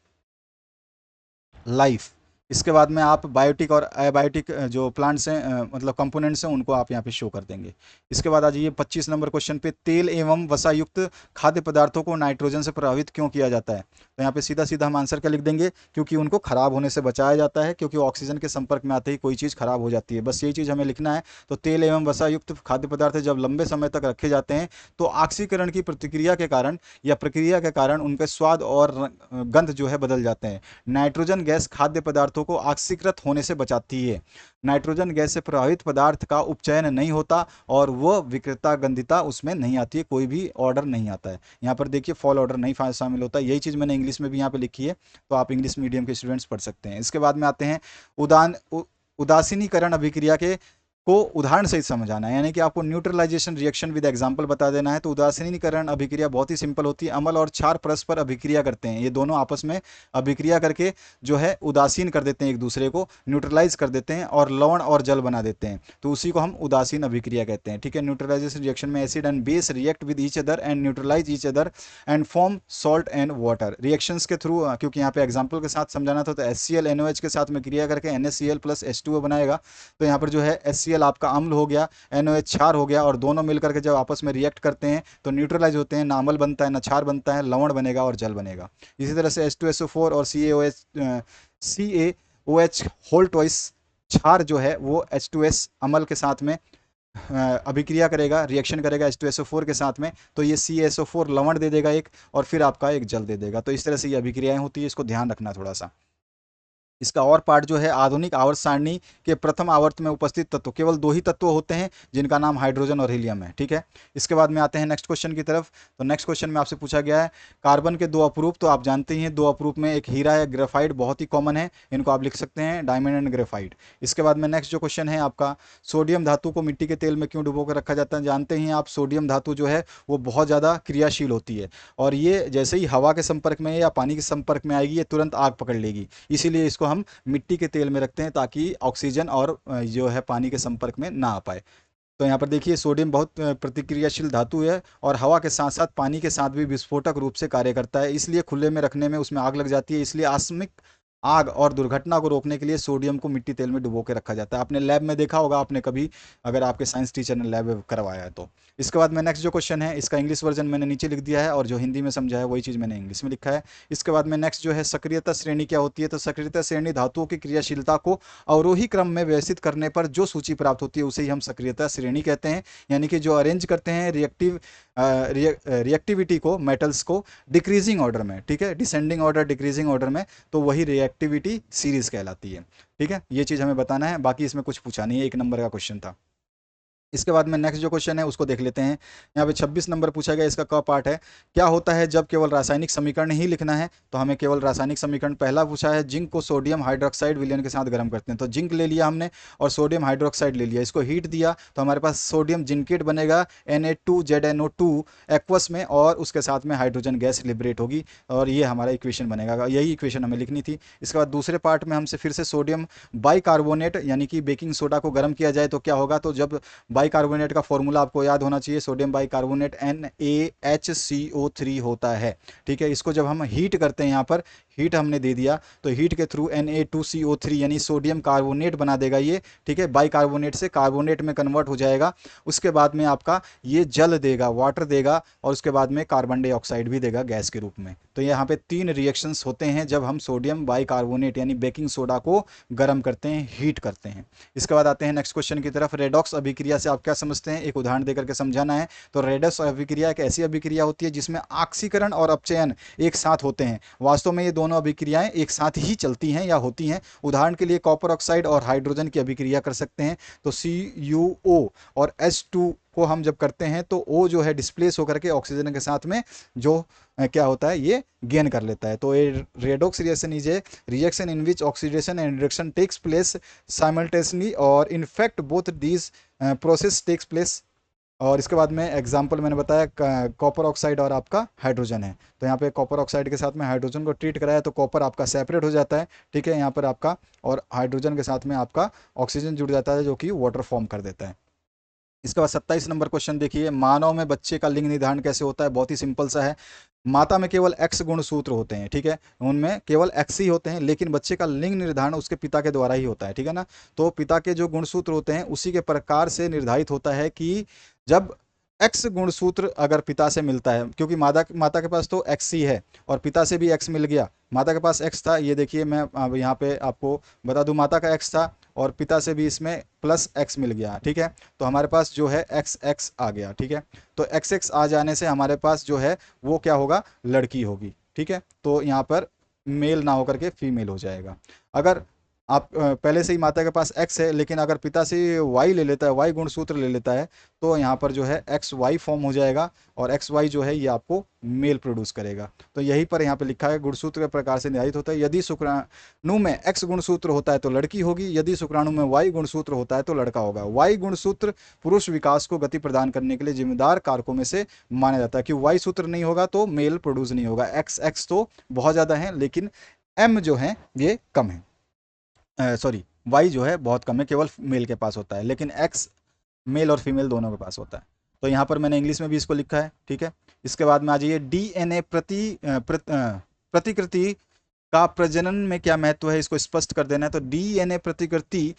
life. इसके बाद में आप बायोटिक और एबायोटिक जो प्लांट्स हैं, मतलब कंपोनेंट्स हैं, उनको आप यहाँ पे शो कर देंगे। इसके बाद आ जाइए 25 नंबर क्वेश्चन पे, तेल एवं वसा युक्त खाद्य पदार्थों को नाइट्रोजन से प्रभावित क्यों किया जाता है। तो यहाँ पे सीधा सीधा हम आंसर क्या लिख देंगे, क्योंकि उनको खराब होने से बचाया जाता है, क्योंकि ऑक्सीजन के संपर्क में आते ही कोई चीज़ खराब हो जाती है, बस यही चीज़ हमें लिखना है। तो तेल एवं वसा युक्त खाद्य पदार्थ जब लंबे समय तक रखे जाते हैं तो ऑक्सीकरण की प्रतिक्रिया के कारण या प्रक्रिया के कारण उनके स्वाद और गंध जो है बदल जाते हैं। नाइट्रोजन गैस खाद्य पदार्थों को ऑक्सीकृत होने से बचाती है। नाइट्रोजन गैस से प्रभावित पदार्थ का उपचयन नहीं होता और वह विकृता गंधिता उसमें नहीं आती है, कोई भी ऑर्डर नहीं आता है। यहाँ पर देखिए फॉल ऑर्डर नहीं शामिल होता है, यही चीज़ मैंने इंग्लिश में भी यहाँ पे लिखी है, तो आप इंग्लिश मीडियम के स्टूडेंट्स पढ़ सकते हैं। इसके बाद में आते हैं उदासीनीकरण अभिक्रिया के को उदाहरण सहित समझाना है, यानी कि आपको न्यूट्रलाइजेशन रिएक्शन विद एग्जांपल बता देना है। तो उदासीनीकरण अभिक्रिया बहुत ही सिंपल होती है। अम्ल और क्षार परस्पर अभिक्रिया करते हैं, ये दोनों आपस में अभिक्रिया करके जो है उदासीन कर देते हैं, एक दूसरे को न्यूट्रलाइज कर देते हैं और लवण और जल बना देते हैं, तो उसी को हम उदासीन अभिक्रिया कहते हैं। ठीक है, न्यूट्रलाइजेशन रिएक्शन में acid and base react with each other and neutralise each other and form salt and water. Reactions के थ्रू, क्योंकि यहाँ पे एग्जांपल के साथ समझाना था, तो HCl NOH के साथ में क्रिया करके NaCl प्लस H2O बनाएगा। तो यहाँ पर जो है HCl आपका अम्ल हो गया, NOH क्षार हो गया, और दोनों मिलकर के जब आपस में रिएक्ट करते हैं तो न्यूट्रलाइज होते हैं, ना अम्ल बनता है ना क्षार बनता है, लवण बनेगा और जल बनेगा। इसी तरह से H2SO4 और CaOH होल ट्वाइस क्षार जो है वो H2S अम्ल के साथ में अभिक्रिया करेगा, रिएक्शन करेगा H2SO4 के साथ में, तो ये CaSO4 लवण दे देगा एक, और फिर आपका एक जल दे देगा। तो इस तरह से ये अभिक्रियाएं होती है, इसको ध्यान रखना थोड़ा सा। इसका और पार्ट जो है, आधुनिक आवर्त सारणी के प्रथम आवर्त में उपस्थित तत्व, केवल दो ही तत्व होते हैं जिनका नाम हाइड्रोजन और हीलियम है। ठीक है, इसके बाद में आते हैं नेक्स्ट क्वेश्चन की तरफ। तो नेक्स्ट क्वेश्चन में आपसे पूछा गया है कार्बन के दो अपरूप। तो आप जानते ही हैं दो अपरूप में एक हीरा है, ग्रेफाइट बहुत ही कॉमन है, इनको आप लिख सकते हैं डायमंड एंड ग्रेफाइट। इसके बाद में नेक्स्ट जो क्वेश्चन है आपका, सोडियम धातु को मिट्टी के तेल में क्यों डुबो कर रखा जाता है। जानते ही आप सोडियम धातु जो है वो बहुत ज़्यादा क्रियाशील होती है, और ये जैसे ही हवा के संपर्क में या पानी के संपर्क में आएगी ये तुरंत आग पकड़ लेगी, इसीलिए इसको हम मिट्टी के तेल में रखते हैं ताकि ऑक्सीजन और जो है पानी के संपर्क में ना आ पाए। तो यहाँ पर देखिए सोडियम बहुत प्रतिक्रियाशील धातु है, और हवा के साथ साथ पानी के साथ भी विस्फोटक रूप से कार्य करता है, इसलिए खुले में रखने में उसमें आग लग जाती है। इसलिए आकस्मिक आग और दुर्घटना को रोकने के लिए सोडियम को मिट्टी तेल में डुबो के रखा जाता है। आपने लैब में देखा होगा, आपने कभी, अगर आपके साइंस टीचर ने लैब करवाया है तो। इसके बाद में नेक्स्ट जो क्वेश्चन है, इसका इंग्लिश वर्जन मैंने नीचे लिख दिया है, और जो हिंदी में समझा है वही चीज़ मैंने इंग्लिश में लिखा है। इसके बाद में नेक्स्ट जो है, सक्रियता श्रेणी क्या होती है। तो सक्रियता श्रेणी धातुओं की क्रियाशीलता को अवरोही क्रम में व्यवस्थित करने पर जो सूची प्राप्त होती है उसे ही हम सक्रियता श्रेणी कहते हैं, यानी कि जो अरेंज करते हैं रिएक्टिविटी को, मेटल्स को डिक्रीजिंग ऑर्डर में, ठीक है, डिसेंडिंग ऑर्डर डिक्रीजिंग ऑर्डर में, तो वही रिएक्टिविटी सीरीज कहलाती है। ठीक है, ये चीज़ हमें बताना है, बाकी इसमें कुछ पूछा नहीं है, 1 नंबर का क्वेश्चन था। इसके बाद में नेक्स्ट जो क्वेश्चन है उसको देख लेते हैं। यहाँ पे 26 नंबर पूछा गया, इसका क पार्ट है, क्या होता है जब केवल रासायनिक समीकरण ही लिखना है। तो हमें केवल रासायनिक समीकरण, पहला पूछा है जिंक को सोडियम हाइड्रोक्साइड विलयन के साथ गर्म करते हैं। तो जिंक ले लिया हमने और सोडियम हाइड्रोक्साइड ले लिया, इसको हीट दिया तो हमारे पास सोडियम जिंकेट बनेगा Na2ZNO2 एक्वस में, और उसके साथ में हाइड्रोजन गैस लिबरेट होगी, और ये हमारा इक्वेशन बनेगा। यही इक्वेशन हमें लिखनी थी। इसके बाद दूसरे पार्ट में हमसे फिर से सोडियम बाइकार्बोनेट यानी कि बेकिंग सोडा को गर्म किया जाए तो क्या होगा। तो जब बाइकार्बोनेट का फॉर्मूला आपको याद होना चाहिए, सोडियम बाइकार्बोनेट NaHCO3 होता है। ठीक है, इसको जब हम हीट करते हैं, यहाँ पर हीट हमने दे दिया, तो हीट के थ्रू Na2CO3 यानी सोडियम कार्बोनेट बना देगा ये। ठीक है, बाइकार्बोनेट से कार्बोनेट में कन्वर्ट हो जाएगा, उसके बाद में आपका ये जल देगा, वाटर देगा, और उसके बाद में कार्बन डाइऑक्साइड भी देगा गैस के रूप में। तो यहाँ पे 3 रिएक्शंस होते हैं जब हम सोडियम बाइकार्बोनेट यानी बेकिंग सोडा को गर्म करते हैं, हीट करते हैं। इसके बाद आते हैं नेक्स्ट क्वेश्चन की तरफ। रेडॉक्स अभिक्रिया से आप क्या समझते हैं, एक उदाहरण देकर के समझाना है। तो रेडॉक्स अभिक्रिया एक ऐसी अभिक्रिया होती है जिसमें ऑक्सीकरण और अपचयन एक साथ होते हैं। वास्तव में ये दोनों अभिक्रियाएं एक साथ ही चलती हैं या होती हैं। उदाहरण के लिए कॉपर ऑक्साइड और हाइड्रोजन की अभिक्रिया कर सकते हैं। तो CuO और H2 को हम जब करते हैं तो O जो है डिस्प्लेस होकर के ऑक्सीजन के साथ में जो क्या होता है, ये गेन कर लेता है। तो ये redox reaction is a reaction in which oxidation and reduction takes place simultaneously, और in fact both these process takes place. और इसके बाद में एग्जांपल मैंने बताया कॉपर ऑक्साइड और आपका हाइड्रोजन है। तो यहाँ पे कॉपर ऑक्साइड के साथ में हाइड्रोजन को ट्रीट कराया तो कॉपर आपका सेपरेट हो जाता है। ठीक है, यहाँ पर आपका और हाइड्रोजन के साथ में आपका ऑक्सीजन जुड़ जाता है जो कि वाटर फॉर्म कर देता है। इसके बाद 27 नंबर क्वेश्चन देखिए, मानव में बच्चे का लिंग निर्धारण कैसे होता है। बहुत ही सिंपल सा है, माता में केवल X गुणसूत्र होते हैं। ठीक है, उनमें केवल X ही होते हैं, लेकिन बच्चे का लिंग निर्धारण उसके पिता के द्वारा ही होता है। ठीक है ना, तो पिता के जो गुणसूत्र होते हैं उसी के प्रकार से निर्धारित होता है कि जब X गुणसूत्र अगर पिता से मिलता है, क्योंकि माता के पास तो X ही है और पिता से भी X मिल गया। माता के पास X था, ये देखिए मैं अब यहाँ पे आपको बता दूं, माता का X था और पिता से भी इसमें प्लस X मिल गया। ठीक है, तो हमारे पास जो है XX आ गया। ठीक है, तो XX आ जाने से हमारे पास जो है वो क्या होगा, लड़की होगी। ठीक है, तो यहाँ पर मेल ना होकर के फीमेल हो जाएगा। अगर आप पहले से ही माता के पास एक्स है, लेकिन अगर पिता से वाई ले लेता है, वाई गुणसूत्र ले लेता है, तो यहाँ पर जो है एक्स वाई फॉर्म हो जाएगा, और एक्स वाई जो है ये आपको मेल प्रोड्यूस करेगा। तो यही पर यहाँ पे लिखा है गुणसूत्र के प्रकार से निर्धारित होता है। यदि शुक्राणु में एक्स गुणसूत्र होता है तो लड़की होगी, यदि शुक्राणु में वाई गुणसूत्र होता है तो लड़का होगा। वाई गुणसूत्र पुरुष विकास को गति प्रदान करने के लिए जिम्मेदार कारकों में से माना जाता है। कि वाई सूत्र नहीं होगा तो मेल प्रोड्यूस नहीं होगा। एक्स एक्स तो बहुत ज़्यादा है, लेकिन एम जो है ये कम है, सॉरी वाई जो है बहुत कम है, केवल मेल के पास होता है, लेकिन एक्स मेल और फीमेल दोनों के पास होता है। तो यहाँ पर मैंने इंग्लिश में भी इसको लिखा है, ठीक है। इसके बाद में आ जाइए डीएनए प्रतिकृति का प्रजनन में क्या महत्व है, इसको स्पष्ट कर देना है। तो डीएनए प्रतिकृति,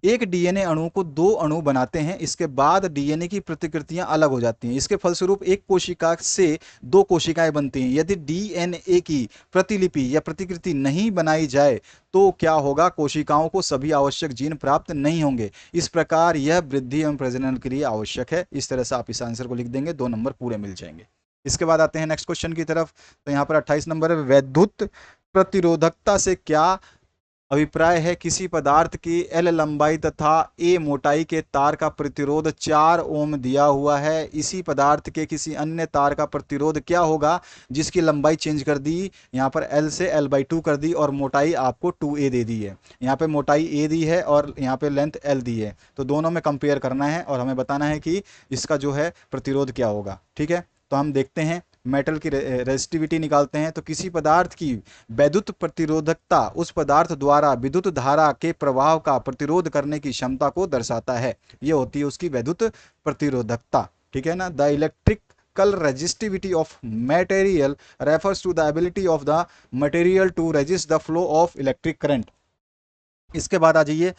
एक डीएनए अणु को दो अणु बनाते हैं, इसके बाद डीएनए की प्रतिकृतियां अलग हो जाती हैं। इसके फलस्वरूप एक कोशिका से दो कोशिकाएं बनती हैं। यदि डीएनए की प्रतिलिपि या प्रतिकृति नहीं बनाई जाए तो क्या होगा, कोशिकाओं को सभी आवश्यक जीन प्राप्त नहीं होंगे। इस प्रकार यह वृद्धि एवं प्रजनन के लिए आवश्यक है। इस तरह से आप इस आंसर को लिख देंगे, 2 नंबर पूरे मिल जाएंगे। इसके बाद आते हैं नेक्स्ट क्वेश्चन की तरफ। तो यहाँ पर 28 नंबर है, वैद्युत प्रतिरोधकता से क्या अभिप्राय है। किसी पदार्थ की एल लंबाई तथा ए मोटाई के तार का प्रतिरोध 4 ओम दिया हुआ है। इसी पदार्थ के किसी अन्य तार का प्रतिरोध क्या होगा जिसकी लंबाई चेंज कर दी, यहाँ पर एल से L/2 कर दी और मोटाई आपको 2a दे दी है। यहाँ पे मोटाई a दी है और यहाँ पे लेंथ l दी है, तो दोनों में कंपेयर करना है और हमें बताना है कि इसका जो है प्रतिरोध क्या होगा, ठीक है। तो हम देखते हैं, मेटल की रेजिस्टिविटी निकालते हैं। तो किसी पदार्थ की वैद्युत प्रतिरोधकता उस पदार्थ द्वारा विद्युत धारा के प्रवाह का प्रतिरोध करने की क्षमता को दर्शाता है। ये होती है उसकी वैद्युत प्रतिरोधकता, ठीक है ना। The electrical resistivity of material refers to the ability of the material to resist the flow of electric current। इसके बाद आ जाइए,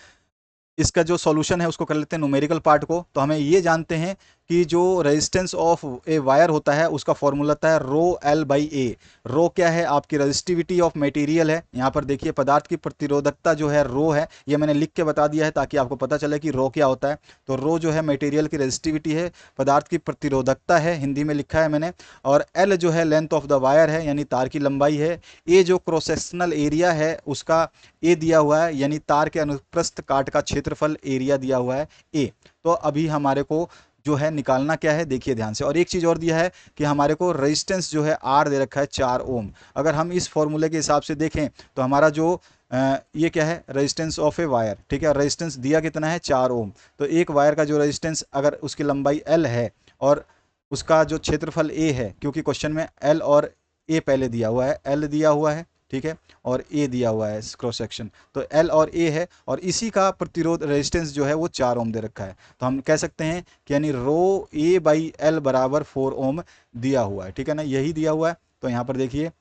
इसका जो सॉल्यूशन है उसको कर लेते हैं न्यूमेरिकल पार्ट को। तो हमें ये जानते हैं कि जो रेजिस्टेंस ऑफ ए वायर होता है उसका फॉर्मूला होता है रो एल बाई ए। रो क्या है, आपकी रेजिस्टिविटी ऑफ मटेरियल है। यहाँ पर देखिए पदार्थ की प्रतिरोधकता जो है रो है, ये मैंने लिख के बता दिया है ताकि आपको पता चले कि रो क्या होता है। तो रो जो है मटेरियल की रेजिस्टिविटी है, पदार्थ की प्रतिरोधकता है, हिंदी में लिखा है मैंने। और एल जो है लेंथ ऑफ द वायर है, यानी तार की लंबाई है। ए जो क्रॉस सेक्शनल एरिया है उसका ए दिया हुआ है, यानी तार के अनुप्रस्थ काट का क्षेत्रफल एरिया दिया हुआ है ए। तो अभी हमारे को जो है निकालना क्या है, देखिए ध्यान से। और एक चीज़ और दिया है कि हमारे को रेजिस्टेंस जो है आर दे रखा है 4 ओम। अगर हम इस फॉर्मूले के हिसाब से देखें तो हमारा जो ये क्या है, रेजिस्टेंस ऑफ ए वायर, ठीक है। रेजिस्टेंस दिया कितना है, 4 ओम। तो एक वायर का जो रेजिस्टेंस, अगर उसकी लंबाई एल है और उसका जो क्षेत्रफल ए है, क्योंकि क्वेश्चन में एल और ए पहले दिया हुआ है, एल दिया हुआ है, ठीक है, और ए दिया हुआ है क्रॉस सेक्शन, तो एल और ए है, और इसी का प्रतिरोध रेजिस्टेंस जो है वो 4 ओम दे रखा है। तो हम कह सकते हैं कि यानी रो ए बाई एल बराबर 4 ओम दिया हुआ है, ठीक है ना, यही दिया हुआ है। तो यहाँ पर देखिए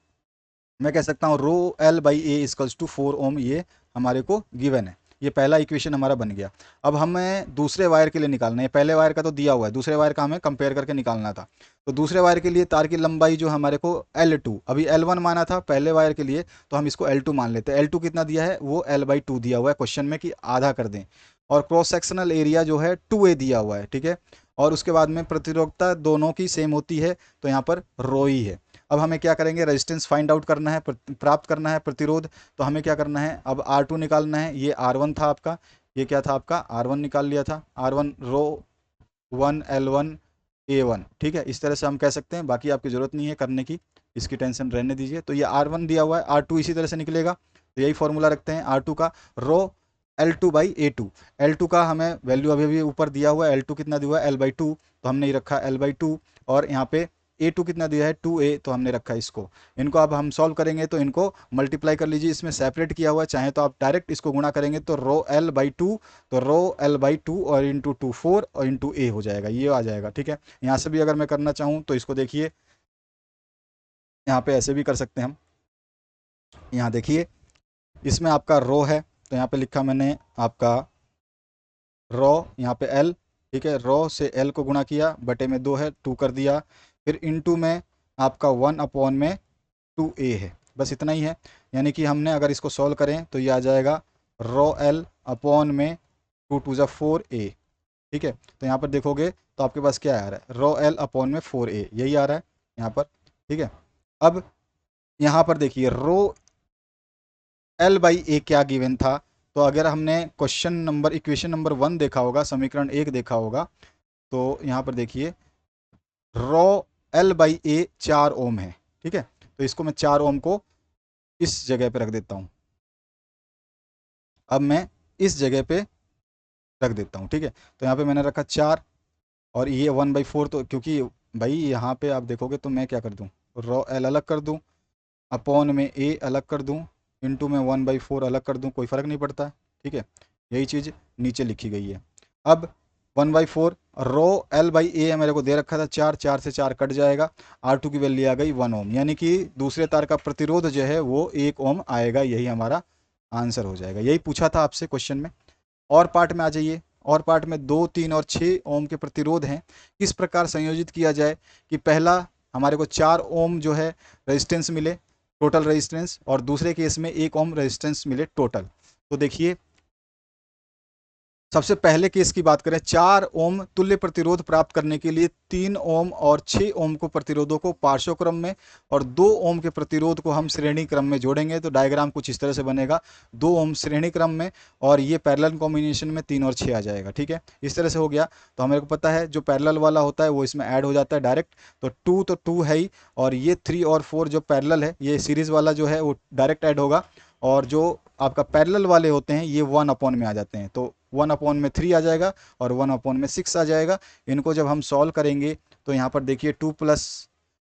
मैं कह सकता हूँ rho l by a equals to 4 ohm, ये हमारे को गिवन है। ये पहला इक्वेशन हमारा बन गया। अब हमें दूसरे वायर के लिए निकालना है। पहले वायर का तो दिया हुआ है, दूसरे वायर का हमें कंपेयर करके निकालना था। तो दूसरे वायर के लिए तार की लंबाई जो हमारे को L2, अभी L1 माना था पहले वायर के लिए, तो हम इसको L2 मान लेते हैं। L2 कितना दिया है, वो L/2 दिया हुआ है क्वेश्चन में कि आधा कर दें। और क्रॉस सेक्शनल एरिया जो है 2a दिया हुआ है, ठीक है। और उसके बाद में प्रतिरोधकता दोनों की सेम होती है, तो यहाँ पर रो ही है। अब हमें क्या करेंगे, रेजिस्टेंस फाइंड आउट करना है, प्राप्त करना है प्रतिरोध। तो हमें क्या करना है, अब R2 निकालना है। ये R1 था आपका, ये क्या था आपका, R1 निकाल लिया था। R1 रो 1 L1 A1, ठीक है। इस तरह से हम कह सकते हैं, बाकी आपकी ज़रूरत नहीं है करने की, इसकी टेंशन रहने दीजिए। तो ये R1 दिया हुआ है, R2 इसी तरह से निकलेगा। तो यही फॉर्मूला रखते हैं R2 का, रो L2 बाई A2। L2 का हमें वैल्यू अभी अभी ऊपर दिया हुआ है, L2 कितना दिया हुआ है, L/2, तो हमने रखा L/2। और यहाँ पे A2 कितना दिया है, 2a, तो हमने रखा है इसको। इनको अब हम सॉल्व करेंगे तो इनको मल्टीप्लाई कर लीजिए, इसमें सेपरेट किया हुआ है, चाहे तो आप डायरेक्ट इसको गुणा करेंगे तो रो L/2, तो रो L/2 और इंटू 2 4 और इंटू a हो जाएगा, ये आ जाएगा, ठीक है। यहाँ से भी अगर मैं करना चाहूँ तो इसको देखिए, यहाँ पे ऐसे भी कर सकते हैं हम। यहाँ देखिए, इसमें आपका रो है, तो यहाँ पे लिखा मैंने आपका रो, यहाँ पे L, ठीक है। रो से L को गुणा किया, बटे में 2 है, 2 कर दिया, फिर इनटू में आपका 1 में 2a है, बस इतना ही है। यानी कि हमने अगर इसको सॉल्व करें तो ये आ जाएगा रो L अपॉन में 2 2 4a, ठीक है। तो यहाँ पर देखोगे तो आपके पास क्या आ रहा है, रो L अपॉन में 4a, यही आ रहा है यहाँ पर, ठीक है। अब यहाँ पर देखिए रो L/A क्या गिवन था, तो अगर हमने इक्वेशन नंबर 1 देखा होगा, समीकरण 1 देखा होगा, तो यहाँ पर देखिए रॉ L/A 4 ओम है, ठीक है। तो इसको मैं 4 ओम को इस जगह पे रख देता हूँ। अब मैं इस जगह पे रख देता हूँ, ठीक है। तो यहाँ पे मैंने रखा 4 और ये 1/4, तो क्योंकि भाई यहाँ पे आप देखोगे तो मैं क्या कर दूँ, रॉ L अलग कर दूँ, अपॉन में A अलग कर दूँ, इंटू में 1/4 अलग कर दूँ, कोई फ़र्क नहीं पड़ता, ठीक है। यही चीज़ नीचे लिखी गई है। अब 1/4 रो L/A मेरे को दे रखा था 4, 4 से 4 कट जाएगा, R2 की वैल्यू आ गई 1 ओम, यानी कि दूसरे तार का प्रतिरोध जो है वो 1 ओम आएगा। यही हमारा आंसर हो जाएगा। यही पूछा था आपसे क्वेश्चन में। और पार्ट में आ जाइए। और पार्ट में 2, 3 और 6 ओम के प्रतिरोध हैं। किस प्रकार संयोजित किया जाए कि पहला हमारे को 4 ओम जो है रेजिस्टेंस मिले टोटल रेजिस्टेंस, और दूसरे केस में 1 ओम रेजिस्टेंस मिले टोटल। तो देखिए सबसे पहले केस की बात करें, 4 ओम तुल्य प्रतिरोध प्राप्त करने के लिए 3 ओम और 6 ओम को प्रतिरोधों को पार्श्व क्रम में और 2 ओम के प्रतिरोध को हम श्रेणी क्रम में जोड़ेंगे। तो डायग्राम कुछ इस तरह से बनेगा, 2 ओम श्रेणी क्रम में और ये पैरेलल कॉम्बिनेशन में 3 और 6 आ जाएगा, ठीक है। इस तरह से हो गया। तो हमें को पता है जो पैरेलल वाला होता है वो इसमें ऐड हो जाता है डायरेक्ट। तो 2 है ही, और ये 3 और 4 जो पैरेलल है, ये सीरीज वाला जो है वो डायरेक्ट ऐड होगा। और जो आपका पैरेलल वाले होते हैं ये 1 अपॉन में आ जाते हैं, तो 1 अपॉन में 3 आ जाएगा और 1 अपॉन में 6 आ जाएगा। इनको जब हम सॉल्व करेंगे तो यहाँ पर देखिए 2 प्लस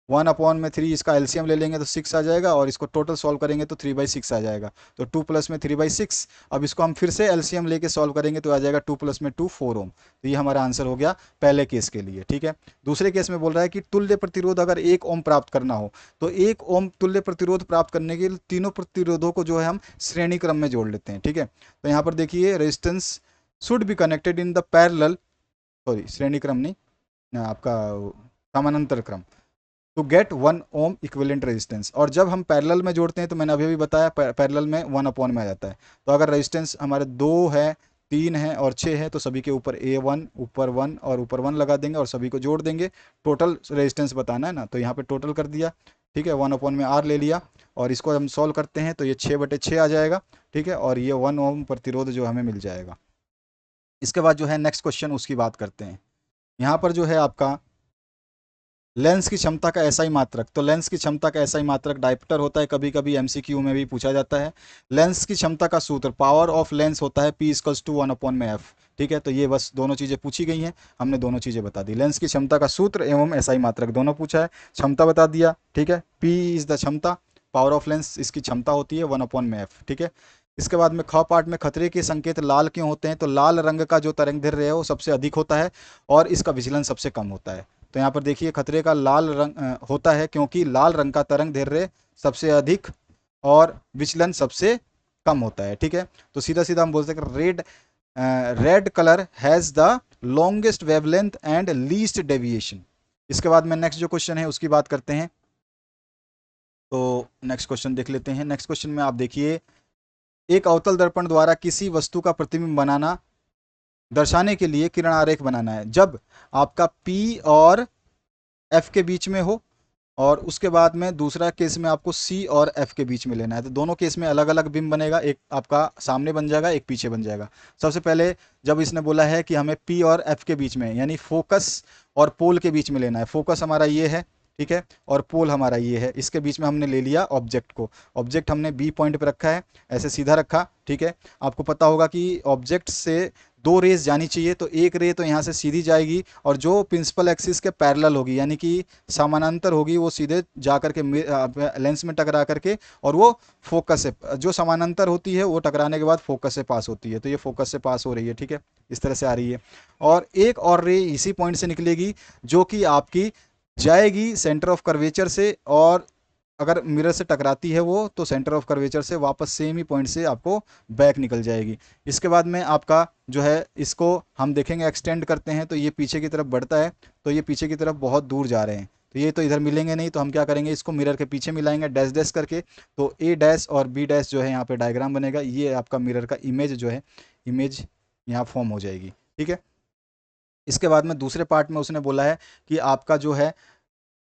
1 अपॉन में 3, इसका एलसीएम ले लेंगे तो 6 आ जाएगा, और इसको टोटल सॉल्व करेंगे तो 3/6 आ जाएगा। तो 2 प्लस में 3/6। अब इसको हम फिर से एलसीएम लेके सॉल्व करेंगे तो आ जाएगा 2 प्लस में 2 4 ओम। तो ये हमारा आंसर हो गया पहले केस के लिए, ठीक है। दूसरे केस में बोल रहा है कि तुल्य प्रतिरोध अगर 1 ओम प्राप्त करना हो तो 1 ओम तुल्य प्रतिरोध प्राप्त करने के लिए तीनों प्रतिरोधों को जो है हम श्रेणी क्रम में जोड़ लेते हैं, ठीक है। तो यहाँ पर देखिए resistance should be connected in the parallel, sorry श्रेणी क्रम नहीं, आपका समानांतर क्रम, to get 1 ohm equivalent resistance. और जब हम पैरेलल में जोड़ते हैं तो मैंने अभी भी बताया पैरेलल में 1 अपॉन में आ जाता है। तो अगर रेजिस्टेंस हमारे 2 है, 3 है और 6 है तो सभी के ऊपर A1 ऊपर 1 और ऊपर 1 लगा देंगे और सभी को जोड़ देंगे। टोटल रेजिस्टेंस बताना है ना, तो यहाँ पे टोटल कर दिया, ठीक है। 1 अपॉन में R ले लिया और इसको हम सॉल्व करते हैं तो ये 6/6 आ जाएगा, ठीक है। और ये 1 ओम प्रतिरोध जो हमें मिल जाएगा। इसके बाद जो है नेक्स्ट क्वेश्चन उसकी बात करते हैं। यहाँ पर जो है आपका लेंस की क्षमता का एसआई मात्रक, तो लेंस की क्षमता का एसआई मात्रक डायप्टर होता है, कभी कभी एमसीक्यू में भी पूछा जाता है। लेंस की क्षमता का सूत्र पावर ऑफ लेंस होता है P = 1 अपॉन में F, ठीक है। तो ये बस दोनों चीज़ें पूछी गई हैं, हमने दोनों चीज़ें बता दी। लेंस की क्षमता का सूत्र एवं एसआई मात्रक दोनों पूछा है, क्षमता बता दिया, ठीक है। P इज़ द क्षमता, पावर ऑफ लेंस इसकी क्षमता होती है 1 अपॉन में F, ठीक है। इसके बाद में ख पार्ट में खतरे के संकेत लाल क्यों होते हैं, तो लाल रंग का जो तरंगदैर्घ्य है वो सबसे अधिक होता है और इसका विचलन सबसे कम होता है। तो यहाँ पर देखिए खतरे का लाल रंग होता है क्योंकि लाल रंग का तरंगदैर्घ्य सबसे अधिक और विचलन सबसे कम होता है, ठीक है। तो सीधा सीधा हम बोल सकते हैं red colour has the longest wavelength and least deviation. इसके बाद में नेक्स्ट जो क्वेश्चन है उसकी बात करते हैं। तो नेक्स्ट क्वेश्चन देख लेते हैं। नेक्स्ट क्वेश्चन में आप देखिए, एक अवतल दर्पण द्वारा किसी वस्तु का प्रतिबिंब बनाना दर्शाने के लिए किरण आरेख बनाना है जब आपका P और F के बीच में हो, और उसके बाद में दूसरा केस में आपको C और F के बीच में लेना है। तो दोनों केस में अलग अलग बिंब बनेगा, एक आपका सामने बन जाएगा, एक पीछे बन जाएगा। सबसे पहले जब इसने बोला है कि हमें P और F के बीच में यानी फोकस और पोल के बीच में लेना है, फोकस हमारा ये है, ठीक है, और पोल हमारा ये है, इसके बीच में हमने ले लिया ऑब्जेक्ट को। ऑब्जेक्ट हमने B पॉइंट पे रखा है, ऐसे सीधा रखा, ठीक है। आपको पता होगा कि ऑब्जेक्ट से 2 रेज जानी चाहिए, तो एक रे तो यहाँ से सीधी जाएगी और जो प्रिंसिपल एक्सिस के पैरेलल होगी यानी कि समानांतर होगी वो सीधे जा करके लेंस में टकरा करके, और वो फोकस से, जो समानांतर होती है वो टकराने के बाद फोकस से पास होती है, तो ये फोकस से पास हो रही है, ठीक है, इस तरह से आ रही है। और एक और रे इसी पॉइंट से निकलेगी जो कि आपकी जाएगी सेंटर ऑफ कर्वेचर से, और अगर मिरर से टकराती है वो तो सेंटर ऑफ कर्वेचर से वापस सेम ही पॉइंट से आपको बैक निकल जाएगी। इसके बाद में आपका जो है इसको हम देखेंगे एक्सटेंड करते हैं तो ये पीछे की तरफ बढ़ता है, तो ये पीछे की तरफ बहुत दूर जा रहे हैं, तो ये तो इधर मिलेंगे नहीं, तो हम क्या करेंगे इसको मिरर के पीछे मिलाएंगे डैश डैश करके। तो A डैश और B डैश जो है यहाँ पे डायग्राम बनेगा, ये आपका मिरर का इमेज जो है, इमेज यहाँ फॉर्म हो जाएगी, ठीक है। इसके बाद में दूसरे पार्ट में उसने बोला है कि आपका जो है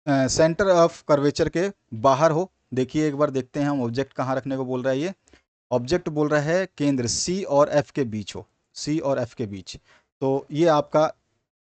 सेंटर ऑफ कर्वेचर के बाहर हो। देखिए एक बार देखते हैं हम ऑब्जेक्ट कहाँ रखने को बोल रहा है ये, ऑब्जेक्ट बोल रहा है केंद्र सी और एफ के बीच हो, सी और एफ के बीच, तो ये आपका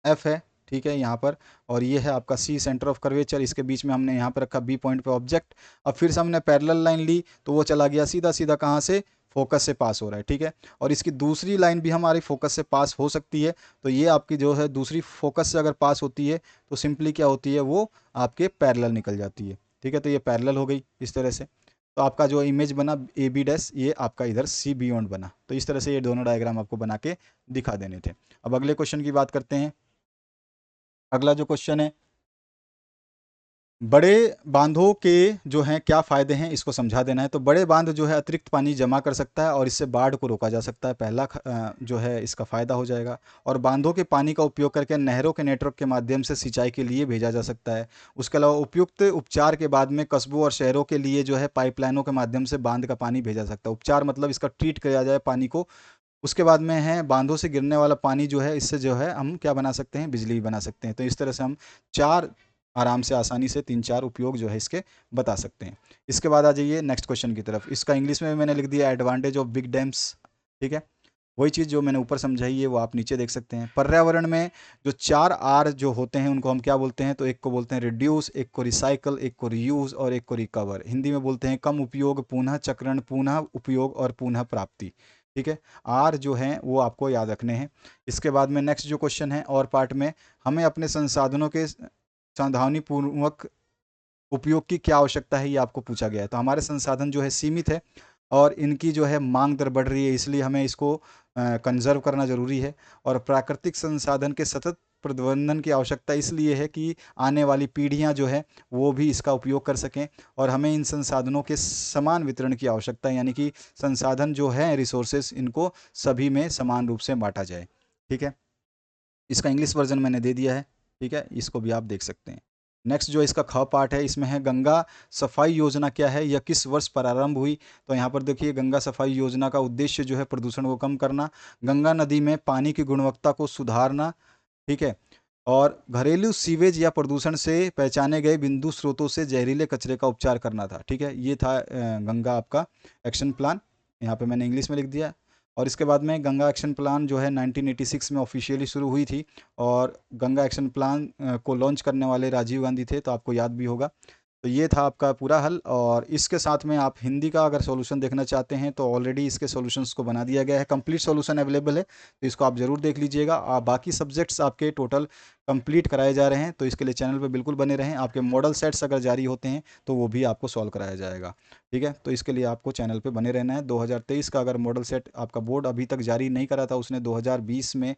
एफ है, ठीक है यहाँ पर, और ये है आपका सी सेंटर ऑफ कर्वेचर, इसके बीच में हमने यहाँ पर रखा बी पॉइंट पे ऑब्जेक्ट। अब फिर से हमने पैरेलल लाइन ली तो वो चला गया सीधा सीधा कहाँ से, फोकस से पास हो रहा है, ठीक है। और इसकी दूसरी लाइन भी हमारी फोकस से पास हो सकती है, तो ये आपकी जो है दूसरी फोकस से अगर पास होती है तो सिंपली क्या होती है, वो आपके पैरेलल निकल जाती है, ठीक है। तो ये पैरेलल हो गई इस तरह से। तो आपका जो इमेज बना ए बी डैश, ये आपका इधर सी बियॉन्ड बना। तो इस तरह से ये दोनों डायग्राम आपको बना के दिखा देने थे। अब अगले क्वेश्चन की बात करते हैं। अगला जो क्वेश्चन है, बड़े बांधों के जो हैं क्या फ़ायदे हैं, इसको समझा देना है। तो बड़े बांध जो है अतिरिक्त पानी जमा कर सकता है और इससे बाढ़ को रोका जा सकता है, पहला जो है इसका फ़ायदा हो जाएगा। और बांधों के पानी का उपयोग करके नहरों के नेटवर्क के माध्यम से सिंचाई के लिए भेजा जा सकता है। उसके अलावा उपयुक्त उपचार के बाद में कस्बों और शहरों के लिए जो है पाइपलाइनों के माध्यम से बांध का पानी भेजा जा सकता है। उपचार मतलब इसका ट्रीट किया जाए पानी को। उसके बाद में है बांधों से गिरने वाला पानी जो है, इससे जो है हम क्या बना सकते हैं, बिजली बना सकते हैं। तो इस तरह से हम चार, आराम से आसानी से 3-4 उपयोग जो है इसके बता सकते हैं। इसके बाद आ जाइए नेक्स्ट क्वेश्चन की तरफ। इसका इंग्लिश में मैंने लिख दिया एडवांटेज ऑफ बिग डैम्स, ठीक है। वही चीज़ जो मैंने ऊपर समझाई है वो आप नीचे देख सकते हैं। पर्यावरण में जो 4 आर जो होते हैं उनको हम क्या बोलते हैं, तो एक को बोलते हैं रिड्यूस, एक को रिसाइकल, एक को रीयूज और एक को रिकवर। हिंदी में बोलते हैं कम उपयोग, पुनः चक्रण, पुनः उपयोग और पुनः प्राप्ति, ठीक है। आर जो हैं वो आपको याद रखने हैं। इसके बाद में नेक्स्ट जो क्वेश्चन है और पार्ट में, हमें अपने संसाधनों के सावधानीपूर्वक उपयोग की क्या आवश्यकता है, ये आपको पूछा गया है। तो हमारे संसाधन जो है सीमित है और इनकी जो है मांग दर बढ़ रही है, इसलिए हमें इसको कंजर्व करना ज़रूरी है। और प्राकृतिक संसाधन के सतत प्रबंधन की आवश्यकता इसलिए है कि आने वाली पीढ़ियां जो है वो भी इसका उपयोग कर सकें, और हमें इन संसाधनों के समान वितरण की आवश्यकता है, यानी कि संसाधन जो है रिसोर्सेस, इनको सभी में समान रूप से बांटा जाए, ठीक है। इसका इंग्लिश वर्जन मैंने दे दिया है, ठीक है, इसको भी आप देख सकते हैं। नेक्स्ट जो इसका ख पार्ट है, इसमें है गंगा सफाई योजना क्या है, यह किस वर्ष प्रारंभ हुई। तो यहाँ पर देखिए गंगा सफाई योजना का उद्देश्य जो है प्रदूषण को कम करना, गंगा नदी में पानी की गुणवत्ता को सुधारना, ठीक है, और घरेलू सीवेज या प्रदूषण से पहचाने गए बिंदु स्रोतों से जहरीले कचरे का उपचार करना था, ठीक है। ये था गंगा आपका एक्शन प्लान, यहाँ पे मैंने इंग्लिश में लिख दिया। और इसके बाद में गंगा एक्शन प्लान जो है 1986 में ऑफिशियली शुरू हुई थी, और गंगा एक्शन प्लान को लॉन्च करने वाले राजीव गांधी थे, तो आपको याद भी होगा। तो ये था आपका पूरा हल। और इसके साथ में आप हिंदी का अगर सॉल्यूशन देखना चाहते हैं तो ऑलरेडी इसके सॉल्यूशंस को बना दिया गया है, कंप्लीट सॉल्यूशन अवेलेबल है, तो इसको आप ज़रूर देख लीजिएगा। बाकी सब्जेक्ट्स आपके टोटल कंप्लीट कराए जा रहे हैं, तो इसके लिए चैनल पर बिल्कुल बने रहें। आपके मॉडल सेट्स अगर जारी होते हैं तो वो भी आपको सॉल्व कराया जाएगा, ठीक है। तो इसके लिए आपको चैनल पे बने रहना है। 2023 का अगर मॉडल सेट आपका बोर्ड अभी तक जारी नहीं करा था, उसने 2020 में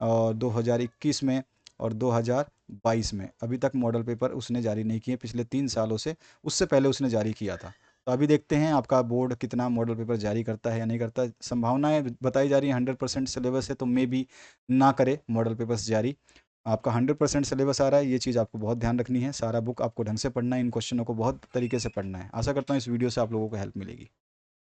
और 2021 में और 2022 में अभी तक मॉडल पेपर उसने जारी नहीं किए, पिछले 3 सालों से। उससे पहले उसने जारी किया था। तो अभी देखते हैं आपका बोर्ड कितना मॉडल पेपर जारी करता है या नहीं करता। संभावनाएं बताई जा रही हैं 100% सिलेबस है, तो मे भी ना करे मॉडल पेपर्स जारी। आपका 100% सिलेबस आ रहा है, ये चीज़ आपको बहुत ध्यान रखनी है। सारा बुक आपको ढंग से पढ़ना है, इन क्वेश्चनों को बहुत तरीके से पढ़ना है। आशा करता हूँ इस वीडियो से आप लोगों को हेल्प मिलेगी।